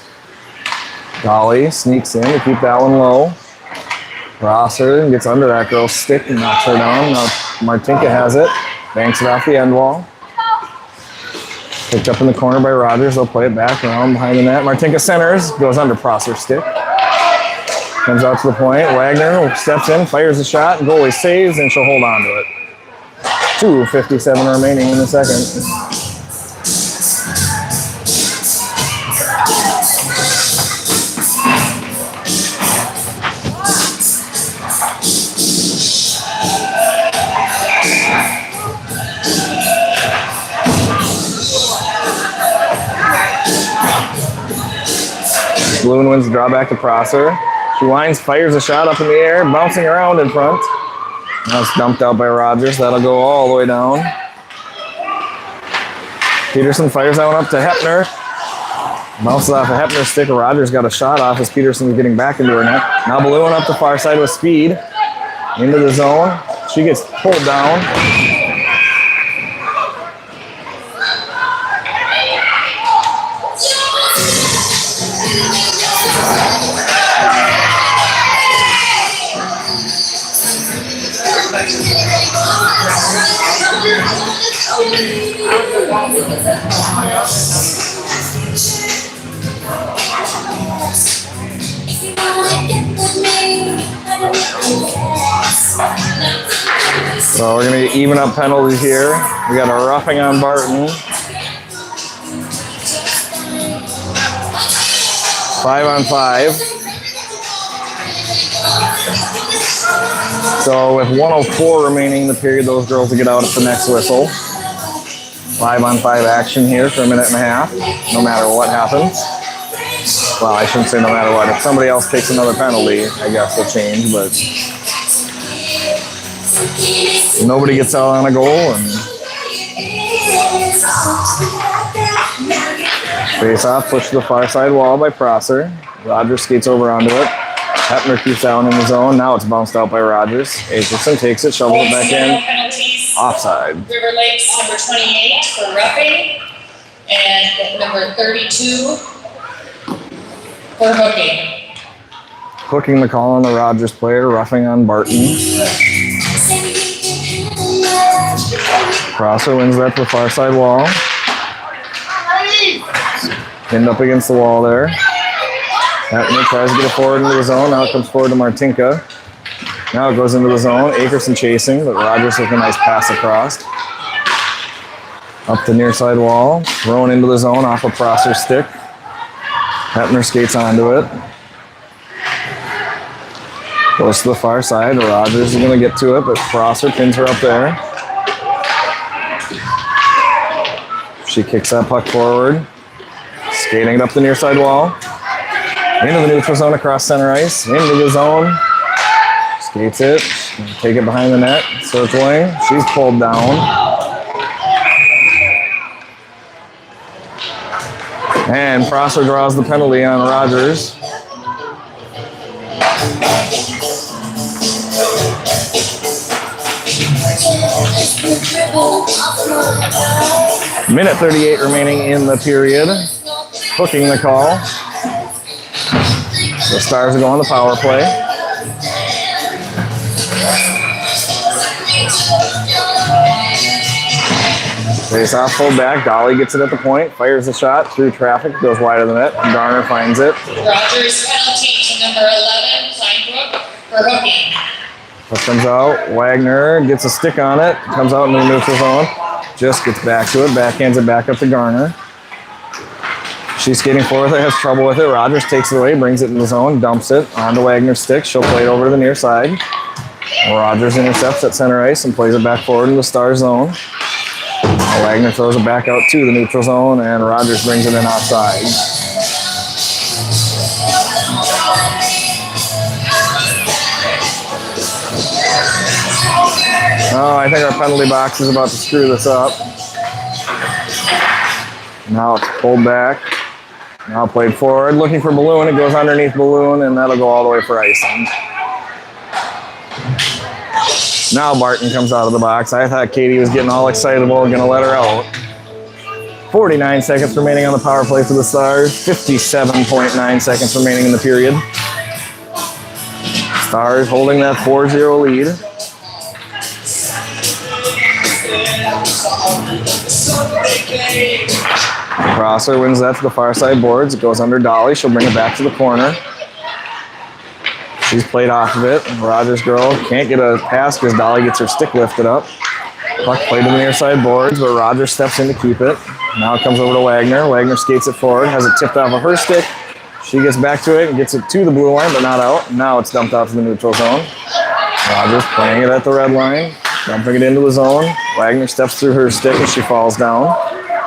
Dolly sneaks in to keep that one low. Prosser gets under that girl's stick and knocks her down. Now Martinka has it, banks it off the end wall. Picked up in the corner by Rogers. They'll play it back around behind the net. Martinka centers, goes under Prosser's stick. Comes out to the point. Wagner steps in, fires a shot, goalie saves, and she'll hold on to it. 2:57 remaining in the second. Bloom wins the draw back to Prosser. She winds, fires a shot up in the air, bouncing around in front. Now it's dumped out by Rogers. That'll go all the way down. Peterson fires that one up to Hepner. Bounces off of Hepner's stick. Rogers got a shot off as Peterson's getting back into her net. Now Balloon up the far side with speed. Into the zone. She gets pulled down. So we're going to even up penalties here. We got a roughing on Barton. 5-on-5. So with 1:04 remaining in the period, those girls will get out at the next whistle. 5-on-5 action here for a minute and a half, no matter what happens. Well, I shouldn't say no matter what. If somebody else takes another penalty, I guess they'll change, but nobody gets out on a goal. And face off, push to the far side wall by Prosser. Rogers skates over onto it. Hepner keeps that one in the zone. Now it's bounced out by Rogers. Aitchison takes it, shovels it back in. Penalties. Offside. River Lakes number 28 for roughing and number 32 for hooking. Hooking the call on the Rogers player, roughing on Barton. Prosser wins that to the far side wall. Pinned up against the wall there. Hepner tries to get it forward into the zone. Now it comes forward to Martinka. Now it goes into the zone. Akerson chasing, but Rogers with a nice pass across. Up the near side wall. Thrown into the zone off of Prosser's stick. Hepner skates onto it. Goes to the far side. Rogers is going to get to it, but Prosser pins her up there. She kicks that puck forward. Skating it up the near side wall. Into the neutral zone across center ice. Into the zone. Skates it. Take it behind the net. Circling. She's pulled down. And Prosser draws the penalty on Rogers. Minute 38 remaining in the period. Hooking the call. The Stars are going the power play. Face off, pulled back. Dolly gets it at the point, fires the shot through traffic, goes wide of the net. Garner finds it. Rogers penalty to number 11, Kleinbrook, for hooking. Puck comes out. Wagner gets a stick on it, comes out in the neutral zone. Just gets back to it, backhands it back up to Garner. She's skating forward, has trouble with it. Rogers takes it away, brings it in the zone, dumps it onto Wagner's stick. She'll play it over to the near side. Rogers intercepts at center ice and plays it back forward in the star zone. Wagner throws it back out to the neutral zone, and Rogers brings it in offside. Oh, I think our penalty box is about to screw this up. Now it's pulled back. Now played forward, looking for Balloon. It goes underneath Balloon, and that'll go all the way for icing. Now Barton comes out of the box. I thought Katie was getting all excitable and going to let her out. 49 seconds remaining on the power play for the Stars. 57.9 seconds remaining in the period. Stars holding that 4-0 lead. Prosser wins that to the far side boards. It goes under Dolly. She'll bring it back to the corner. She's played off of it. Rogers girl can't get a pass because Dolly gets her stick lifted up. Puck played to the near side boards, but Rogers steps in to keep it. Now it comes over to Wagner. Wagner skates it forward, has it tipped off of her stick. She gets back to it and gets it to the blue line, but not out. Now it's dumped out to the neutral zone. Rogers playing it at the red line, dumping it into the zone. Wagner steps through her stick as she falls down.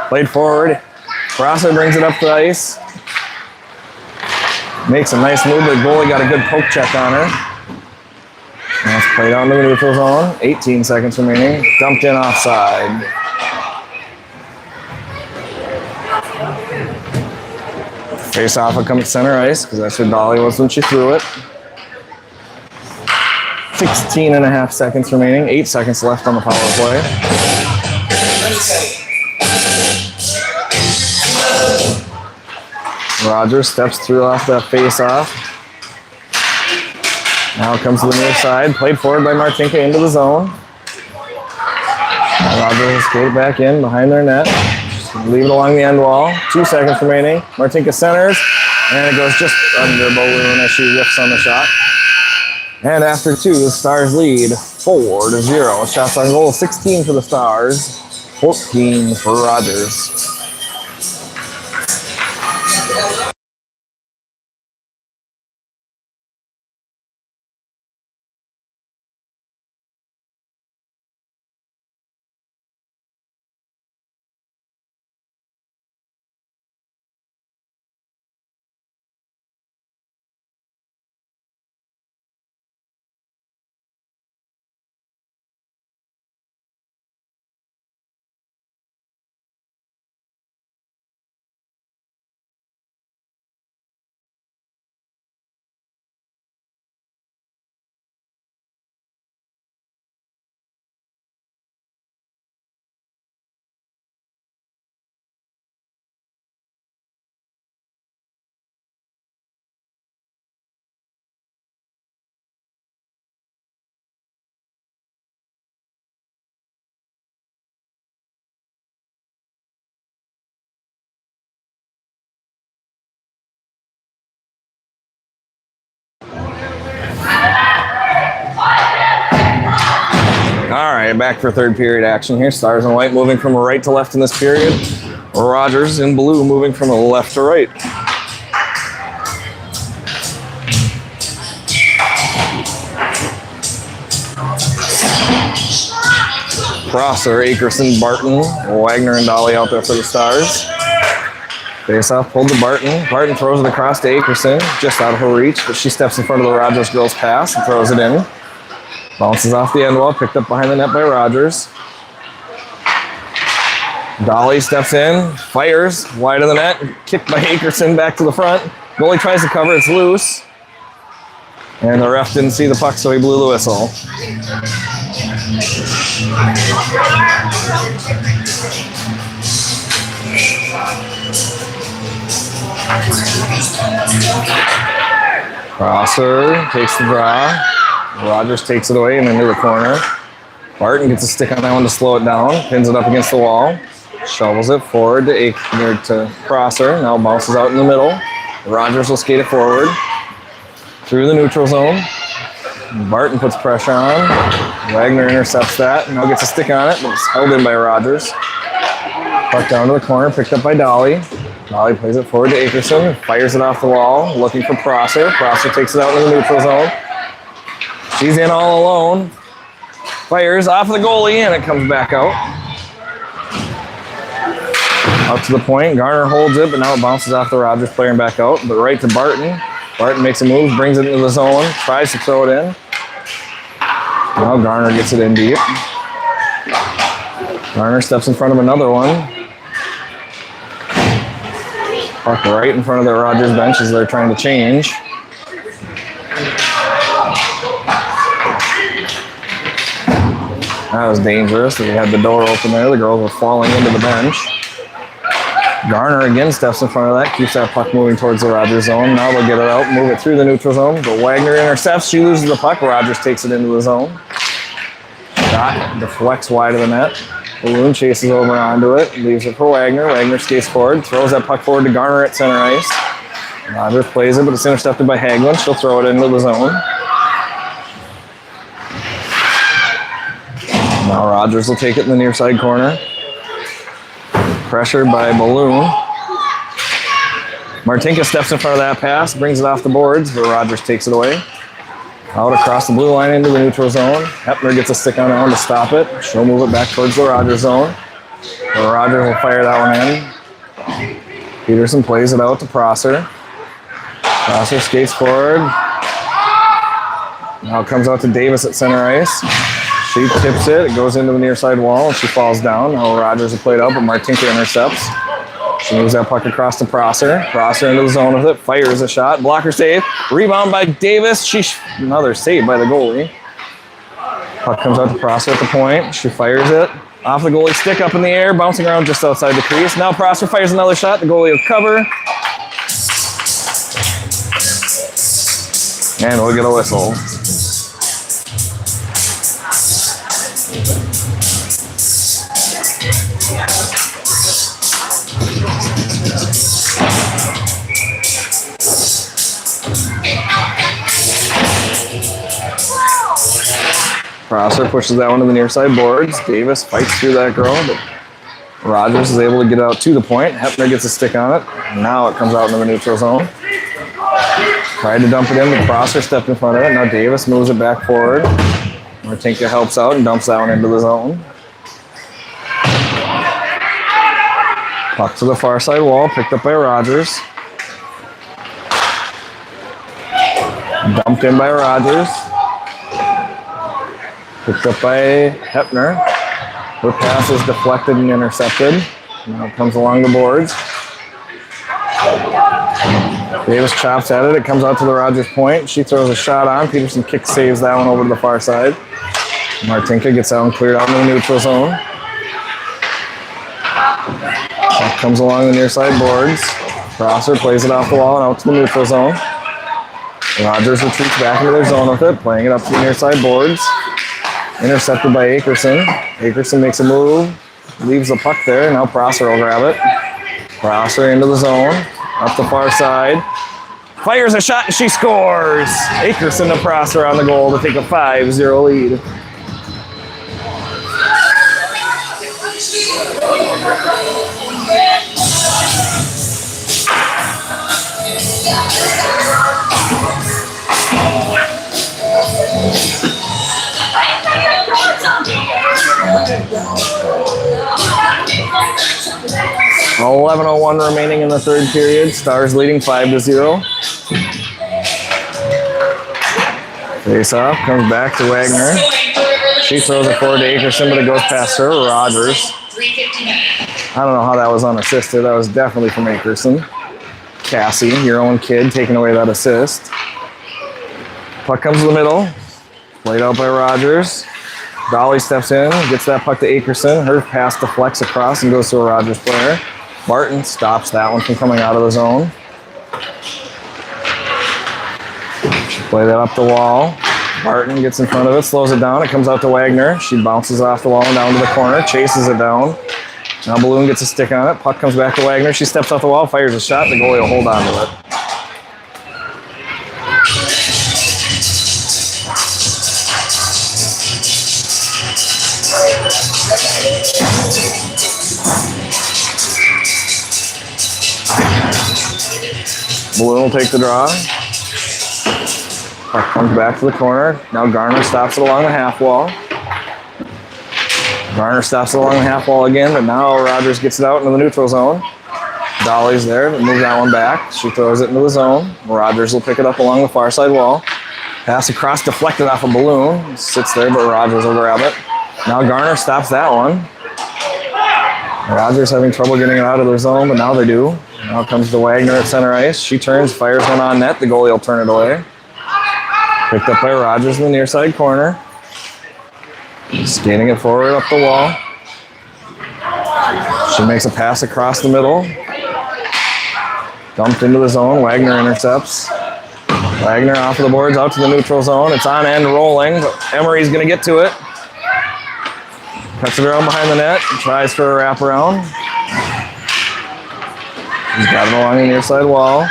Played forward. Prosser brings it up the ice. Makes a nice move, but the goalie got a good poke check on her. Now it's played on to the neutral zone. 18 seconds remaining. Dumped in offside. Face off will come to center ice because that's where Dolly was when she threw it. 16 and a half seconds remaining. 8 seconds left on the power play. Rogers steps through off that face-off. Now it comes to the near side. Played forward by Martinka into the zone. Now Rogers will skate back in behind their net. Leave it along the end wall. 2 seconds remaining. Martinka centers. And it goes just under Balloon as she riffs on the shot. And after 2, the Stars lead 4-0. Shots on goal, 16 for the Stars, 14 for Rogers. All right, back for third period action here. Stars in white moving from right to left in this period. Rogers in blue moving from left to right. Prosser, Akerson, Barton, Wagner, and Dolly out there for the Stars. Face-off pulled to Barton. Barton throws it across to Akerson, just out of her reach, but she steps in front of the Rogers girls' pass and throws it in. Bounces off the end wall, picked up behind the net by Rogers. Dolly steps in, fires, wide of the net, kicked by Akerson back to the front. Goalie tries to cover, it's loose. And the ref didn't see the puck, so he blew the whistle. Prosser takes the draw. Rogers takes it away and into the corner. Barton gets a stick on that one to slow it down. Pins it up against the wall. Shovels it forward to Prosser. Now bounces out in the middle. Rogers will skate it forward. Through the neutral zone. Barton puts pressure on. Wagner intercepts that. Now gets a stick on it, but it's held in by Rogers. Puck down to the corner, picked up by Dolly. Dolly plays it forward to Akerson. Fires it off the wall, looking for Prosser. Prosser takes it out into the neutral zone. She's in all alone. Fires off the goalie, and it comes back out. Up to the point. Garner holds it, but now it bounces off the Rogers player and back out. But right to Barton. Barton makes a move, brings it into the zone, tries to throw it in. Now Garner gets it in deep. Garner steps in front of another one. Puck right in front of the Rogers bench as they're trying to change. That was dangerous. They had the door open there. The girls were falling into the bench. Garner again steps in front of that, keeps that puck moving towards the Rogers zone. Now they'll get it out, move it through the neutral zone. But Wagner intercepts. She loses the puck. Rogers takes it into the zone. Shot deflects wide of the net. Balloon chases over onto it, leaves it for Wagner. Wagner skates forward, throws that puck forward to Garner at center ice. Rogers plays it, but it's intercepted by Hagelin. She'll throw it into the zone. Now Rogers will take it in the near side corner. Pressured by Balloon. Martinka steps in front of that pass, brings it off the boards, but Rogers takes it away. Out across the blue line into the neutral zone. Hepner gets a stick on that one to stop it. She'll move it back towards the Rogers zone. But Rogers will fire that one in. Peterson plays it out to Prosser. Prosser skates forward. Now it comes out to Davis at center ice. She tips it. It goes into the near side wall and she falls down. Now Rogers will play it up, but Martinka intercepts. She moves that puck across to Prosser. Prosser into the zone with it. Fires a shot. Blocker save. Rebound by Davis. Another save by the goalie. Puck comes out to Prosser at the point. She fires it. Off the goalie stick up in the air. Bouncing around just outside the crease. Now Prosser fires another shot. The goalie will cover. And we'll get a whistle. Prosser pushes that one to the near side boards. Davis fights through that girl, but Rogers is able to get out to the point. Hepner gets a stick on it. Now it comes out into the neutral zone. Tried to dump it in, but Prosser stepped in front of it. Now Davis moves it back forward. Martinka helps out and dumps that one into the zone. Puck to the far side wall, picked up by Rogers. Dumped in by Rogers. Picked up by Hepner. Her pass is deflected and intercepted. Now it comes along the boards. Davis chops at it. It comes out to the Rogers point. She throws a shot on. Peterson kick saves that one over to the far side. Martinka gets that one cleared out in the neutral zone. Puck comes along the near side boards. Prosser plays it off the wall and out to the neutral zone. Rogers retreats back into their zone with it, playing it up to the near side boards. Intercepted by Akerson. Akerson makes a move, leaves the puck there. Now Prosser will grab it. Prosser into the zone, up the far side. Fires a shot and she scores! Akerson to Prosser on the goal to take a 5-0 lead. .11:01 remaining in the third period. Stars leading 5-0. Face off, comes back to Wagner. She throws it forward to Akerson, but it goes past her. Rogers. I don't know how that was unassisted. That was definitely from Akerson. Cassie, your own kid, taking away that assist. Puck comes to the middle. Played out by Rogers. Dolly steps in, gets that puck to Akerson. Her pass deflects across and goes to a Rogers player. Barton stops that one from coming out of the zone. She played that up the wall. Barton gets in front of it, slows it down. It comes out to Wagner. She bounces off the wall and down to the corner, chases it down. Now Balloon gets a stick on it. Puck comes back to Wagner. She steps off the wall, fires a shot. The goalie will hold on to it. Balloon will take the draw. Puck comes back to the corner. Now Garner stops it along the half wall. Garner stops it along the half wall again, but now Rogers gets it out into the neutral zone. Dolly's there to move that one back. She throws it into the zone. Rogers will pick it up along the far side wall. Pass across, deflected off a balloon. Sits there, but Rogers will grab it. Now Garner stops that one. Rogers having trouble getting it out of their zone, but now they do. Now comes to Wagner at center ice. She turns, fires one on net. The goalie will turn it away. Picked up by Rogers in the near side corner. Skating it forward up the wall. She makes a pass across the middle. Dumped into the zone. Wagner intercepts. Wagner off of the boards out to the neutral zone. It's on end rolling, but Emery's going to get to it. Cuts it around behind the net. Tries for a wraparound. He's got it along the near side wall.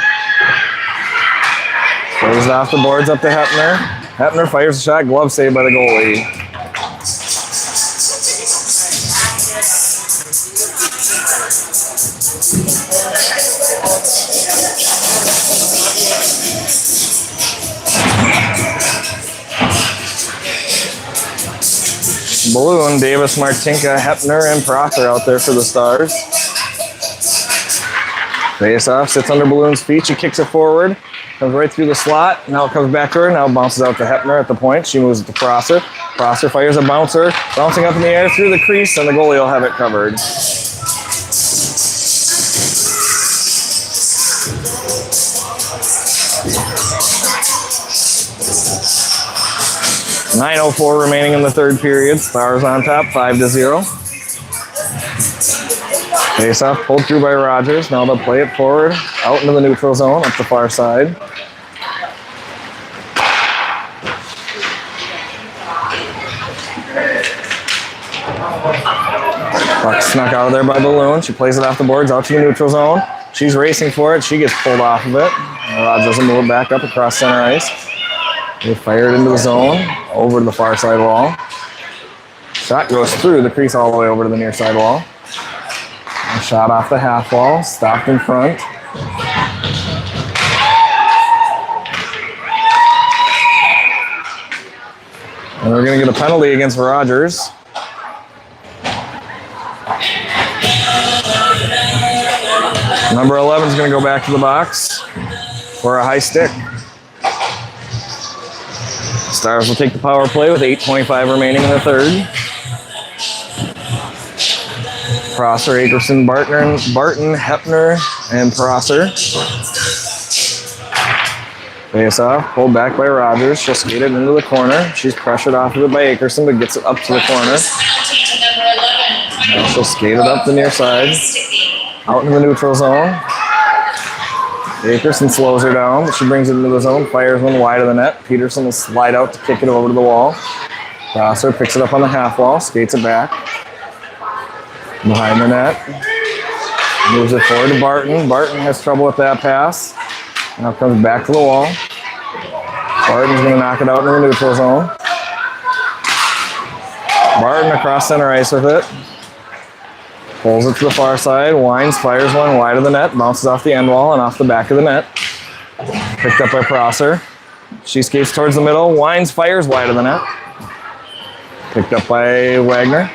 Throws it off the boards up to Hepner. Hepner fires a shot. Glove saved by the goalie. Balloon, Davis, Martinka, Hepner, and Prosser out there for the Stars. Face off, sits under Balloon's feet. She kicks it forward, comes right through the slot. Now it comes back to her. Now it bounces out to Hepner at the point. She moves it to Prosser. Prosser fires a bouncer, bouncing up in the air through the crease, and the goalie will have it covered. .9:04 remaining in the third period. Stars on top, 5-0. Face off pulled through by Rogers. Now they'll play it forward, out into the neutral zone, up the far side. Puck snuck out of there by Balloon. She plays it off the boards, out to the neutral zone. She's racing for it. She gets pulled off of it. Rogers will move it back up across center ice. They fire it into the zone, over to the far side wall. Shot goes through the crease all the way over to the near side wall. A shot off the half wall, stopped in front. And we're going to get a penalty against Rogers. Number 11 is going to go back to the box for a high stick. Stars will take the power play with 8:25 remaining in the third. Prosser, Akerson, Barton, Hepner, and Prosser. Face off, pulled back by Rogers. She'll skate it into the corner. She's pressured off of it by Akerson, but gets it up to the corner. She'll skate it up the near side, out in the neutral zone. Akerson slows her down, but she brings it into the zone, fires one wide of the net. Peterson will slide out to kick it over to the wall. Prosser picks it up on the half wall, skates it back. Behind the net. Moves it forward to Barton. Barton has trouble with that pass. Now comes back to the wall. Barton's going to knock it out in the neutral zone. Barton across center ice with it. Pulls it to the far side, winds, fires one wide of the net, bounces off the end wall and off the back of the net. Picked up by Prosser. She skates towards the middle, winds, fires wide of the net. Picked up by Wagner.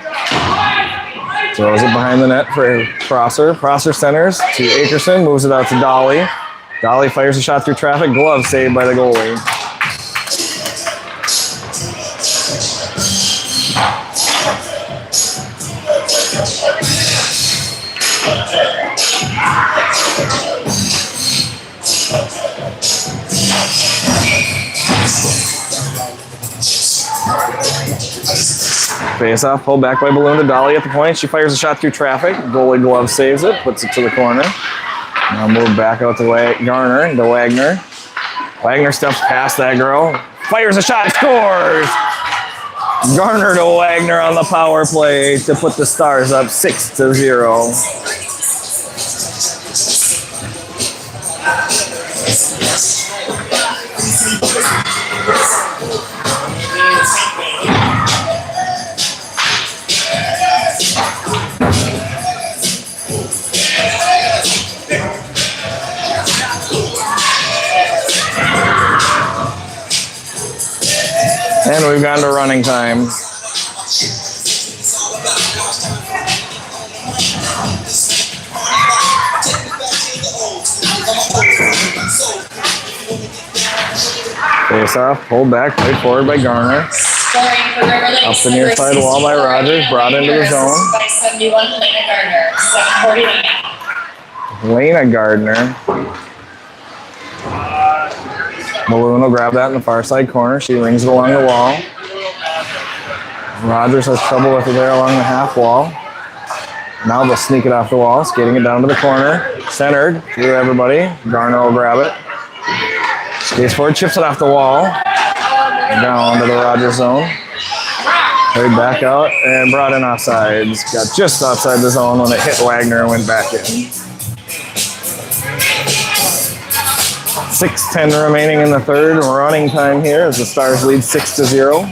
Throws it behind the net for Prosser. Prosser centers to Akerson, moves it out to Dolly. Dolly fires a shot through traffic, glove saved by the goalie. Face off, pulled back by Balloon to Dolly at the point. She fires a shot through traffic. Goalie glove saves it, puts it to the corner. Now move back out to Garner and to Wagner. Wagner steps past that girl, fires a shot, scores! Garner to Wagner on the power play to put the Stars up 6-0. And we've gone to running time. Face off, pulled back, played forward by Garner. Scoring for River Lakes. Up the near side wall by Rogers, brought into the zone. By 71, Lena Gardner, 749. Lena Gardner. Balloon will grab that in the far side corner. She rings it along the wall. Rogers has trouble with it there along the half wall. Now they'll sneak it off the wall, skating it down to the corner. Centered through everybody. Garner will grab it. Skates forward, chips it off the wall. Down to the Rogers zone. Played back out and brought in offsides. Got just outside the zone when it hit Wagner and went back in. 6:10 remaining in the third. Running time here as the Stars lead 6-0.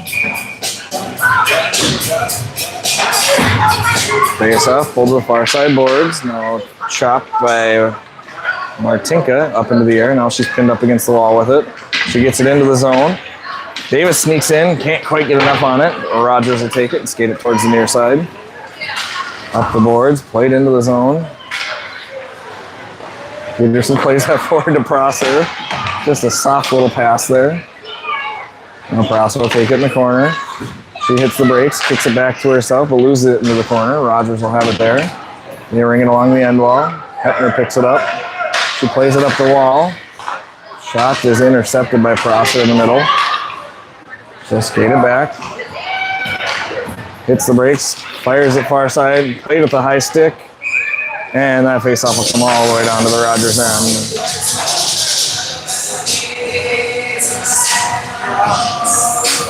Face off, pulled to the far side boards. Now chopped by Martinka up into the air. Now she's pinned up against the wall with it. She gets it into the zone. Davis sneaks in, can't quite get enough on it. Rogers will take it and skate it towards the near side. Up the boards, played into the zone. Peterson plays that forward to Prosser. Just a soft little pass there. Now Prosser will take it in the corner. She hits the brakes, kicks it back to herself, but loses it into the corner. Rogers will have it there. They ring it along the end wall. Hepner picks it up. She plays it up the wall. Shot is intercepted by Prosser in the middle. She'll skate it back. Hits the brakes, fires it far side, played with the high stick, and that face-off will come all the way down to the Rogers end.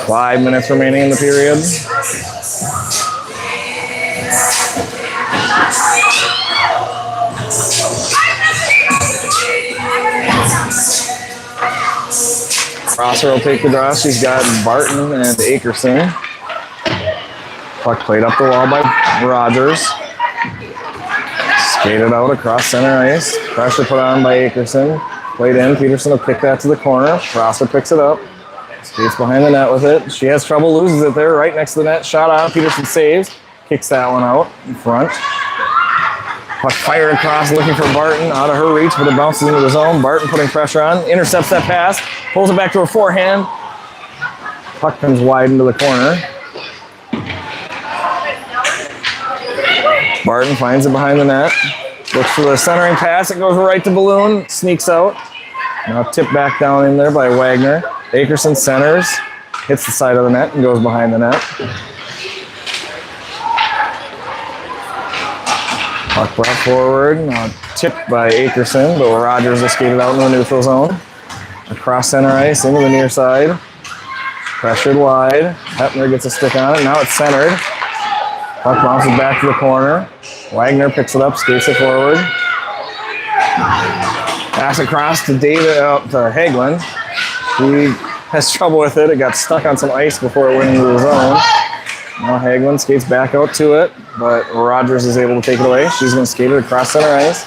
Five minutes remaining in the period. Prosser will take the draw. She's got Barton and Akerson. Puck played up the wall by Rogers. Skated out across center ice. Pressure put on by Akerson. Played in. Peterson will kick that to the corner. Prosser picks it up. Skates behind the net with it. She has trouble, loses it there right next to the net. Shot on. Peterson saves. Kicks that one out in front. Puck fired across, looking for Barton. Out of her reach, but it bounces into the zone. Barton putting pressure on. Intercepts that pass. Pulls it back to her forehand. Puck comes wide into the corner. Barton finds it behind the net. Looks for the centering pass. It goes right to Balloon. Sneaks out. Now tipped back down in there by Wagner. Akerson centers. Hits the side of the net and goes behind the net. Puck brought forward. Now tipped by Akerson, but Rogers will skate it out in the neutral zone. Across center ice into the near side. Pressured wide. Hepner gets a stick on it. Now it's centered. Puck bounces back to the corner. Wagner picks it up, skates it forward. Pass across to David, out to Hagelin. She has trouble with it. It got stuck on some ice before it went into the zone. Now Hagelin skates back out to it, but Rogers is able to take it away. She's going to skate it across center ice.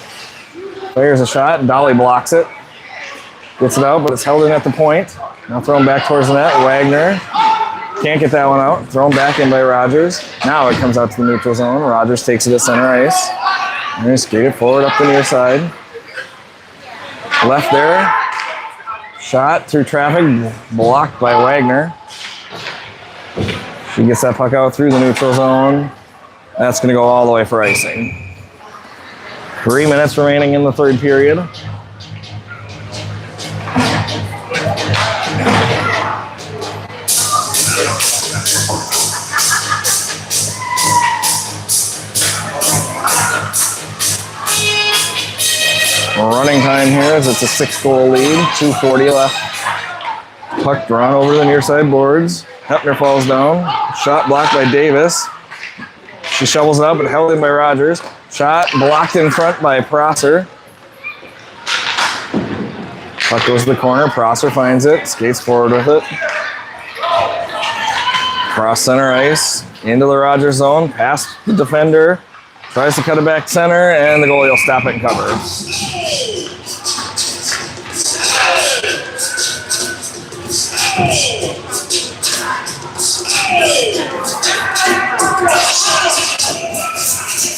Fires a shot. Dolly blocks it. Gets it out, but it's held in at the point. Now thrown back towards the net. Wagner can't get that one out. Thrown back in by Rogers. Now it comes out to the neutral zone. Rogers takes it at center ice. And they skate it forward up the near side. Left there. Shot through traffic. Blocked by Wagner. She gets that puck out through the neutral zone. That's going to go all the way for icing. 3 minutes remaining in the third period. Running time here as it's a 6-goal lead. 2:40 left. Puck drawn over the near side boards. Hepner falls down. Shot blocked by Davis. She shovels it up and held in by Rogers. Shot blocked in front by Prosser. Puck goes to the corner. Prosser finds it. Skates forward with it. Cross center ice. Into the Rogers zone. Past the defender. Tries to cut it back center, and the goalie will stop it and cover.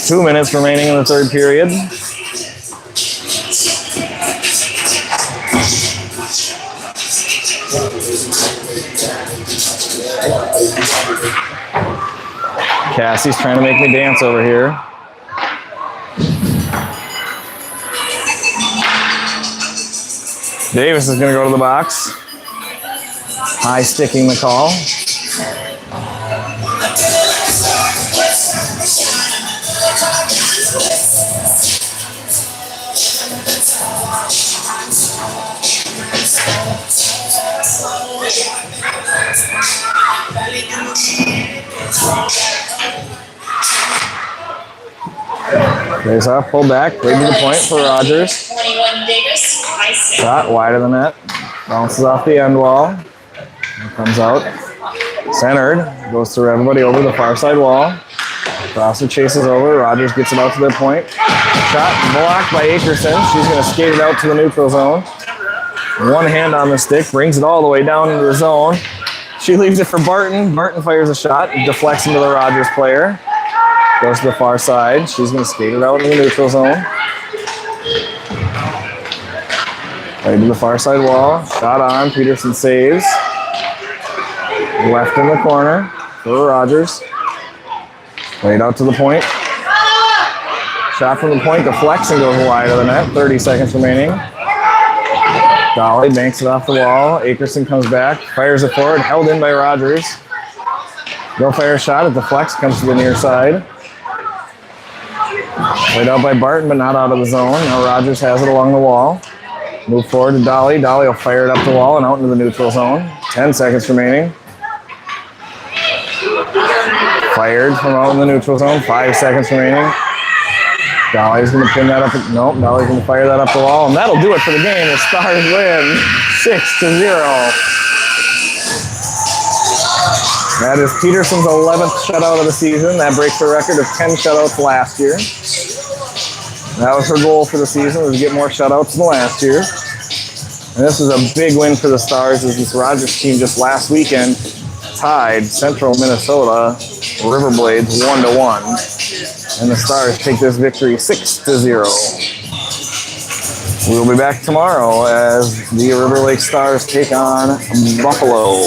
2 minutes remaining in the third period. Cassie's trying to make me dance over here. Davis is going to go to the box. High sticking the call. Face off, pull back, right to the point for Rogers. 21 Davis, high stick. Shot wide of the net. Bounces off the end wall. And comes out. Centered. Goes through everybody over the far side wall. Crosser chases over. Rogers gets it out to their point. Shot blocked by Akerson. She's going to skate it out to the neutral zone. One hand on the stick. Brings it all the way down into the zone. She leaves it for Barton. Barton fires a shot. Deflects into the Rogers player. Goes to the far side. She's going to skate it out in the neutral zone. Right to the far side wall. Shot on. Peterson saves. Left in the corner for Rogers. Played out to the point. Shot from the point. Deflects and goes wide of the net. 30 seconds remaining. Dolly banks it off the wall. Akerson comes back. Fires it forward. Held in by Rogers. They'll fire a shot. It deflects. Comes to the near side. Played out by Barton, but not out of the zone. Now Rogers has it along the wall. Move forward to Dolly. Dolly will fire it up the wall and out into the neutral zone. 10 seconds remaining. Fired from out in the neutral zone. 5 seconds remaining. Dolly's going to pin that up. Nope, Dolly's going to fire that up the wall. And that'll do it for the game. The Stars win 6-0. That is Peterson's 11th shutout of the season. That breaks the record of 10 shutouts last year. That was her goal for the season, was to get more shutouts than last year. And this is a big win for the Stars, as this Rogers team just last weekend tied Central Minnesota Riverblades 1-1. And the Stars take this victory 6-0. We'll be back tomorrow as the River Lake Stars take on Buffalo.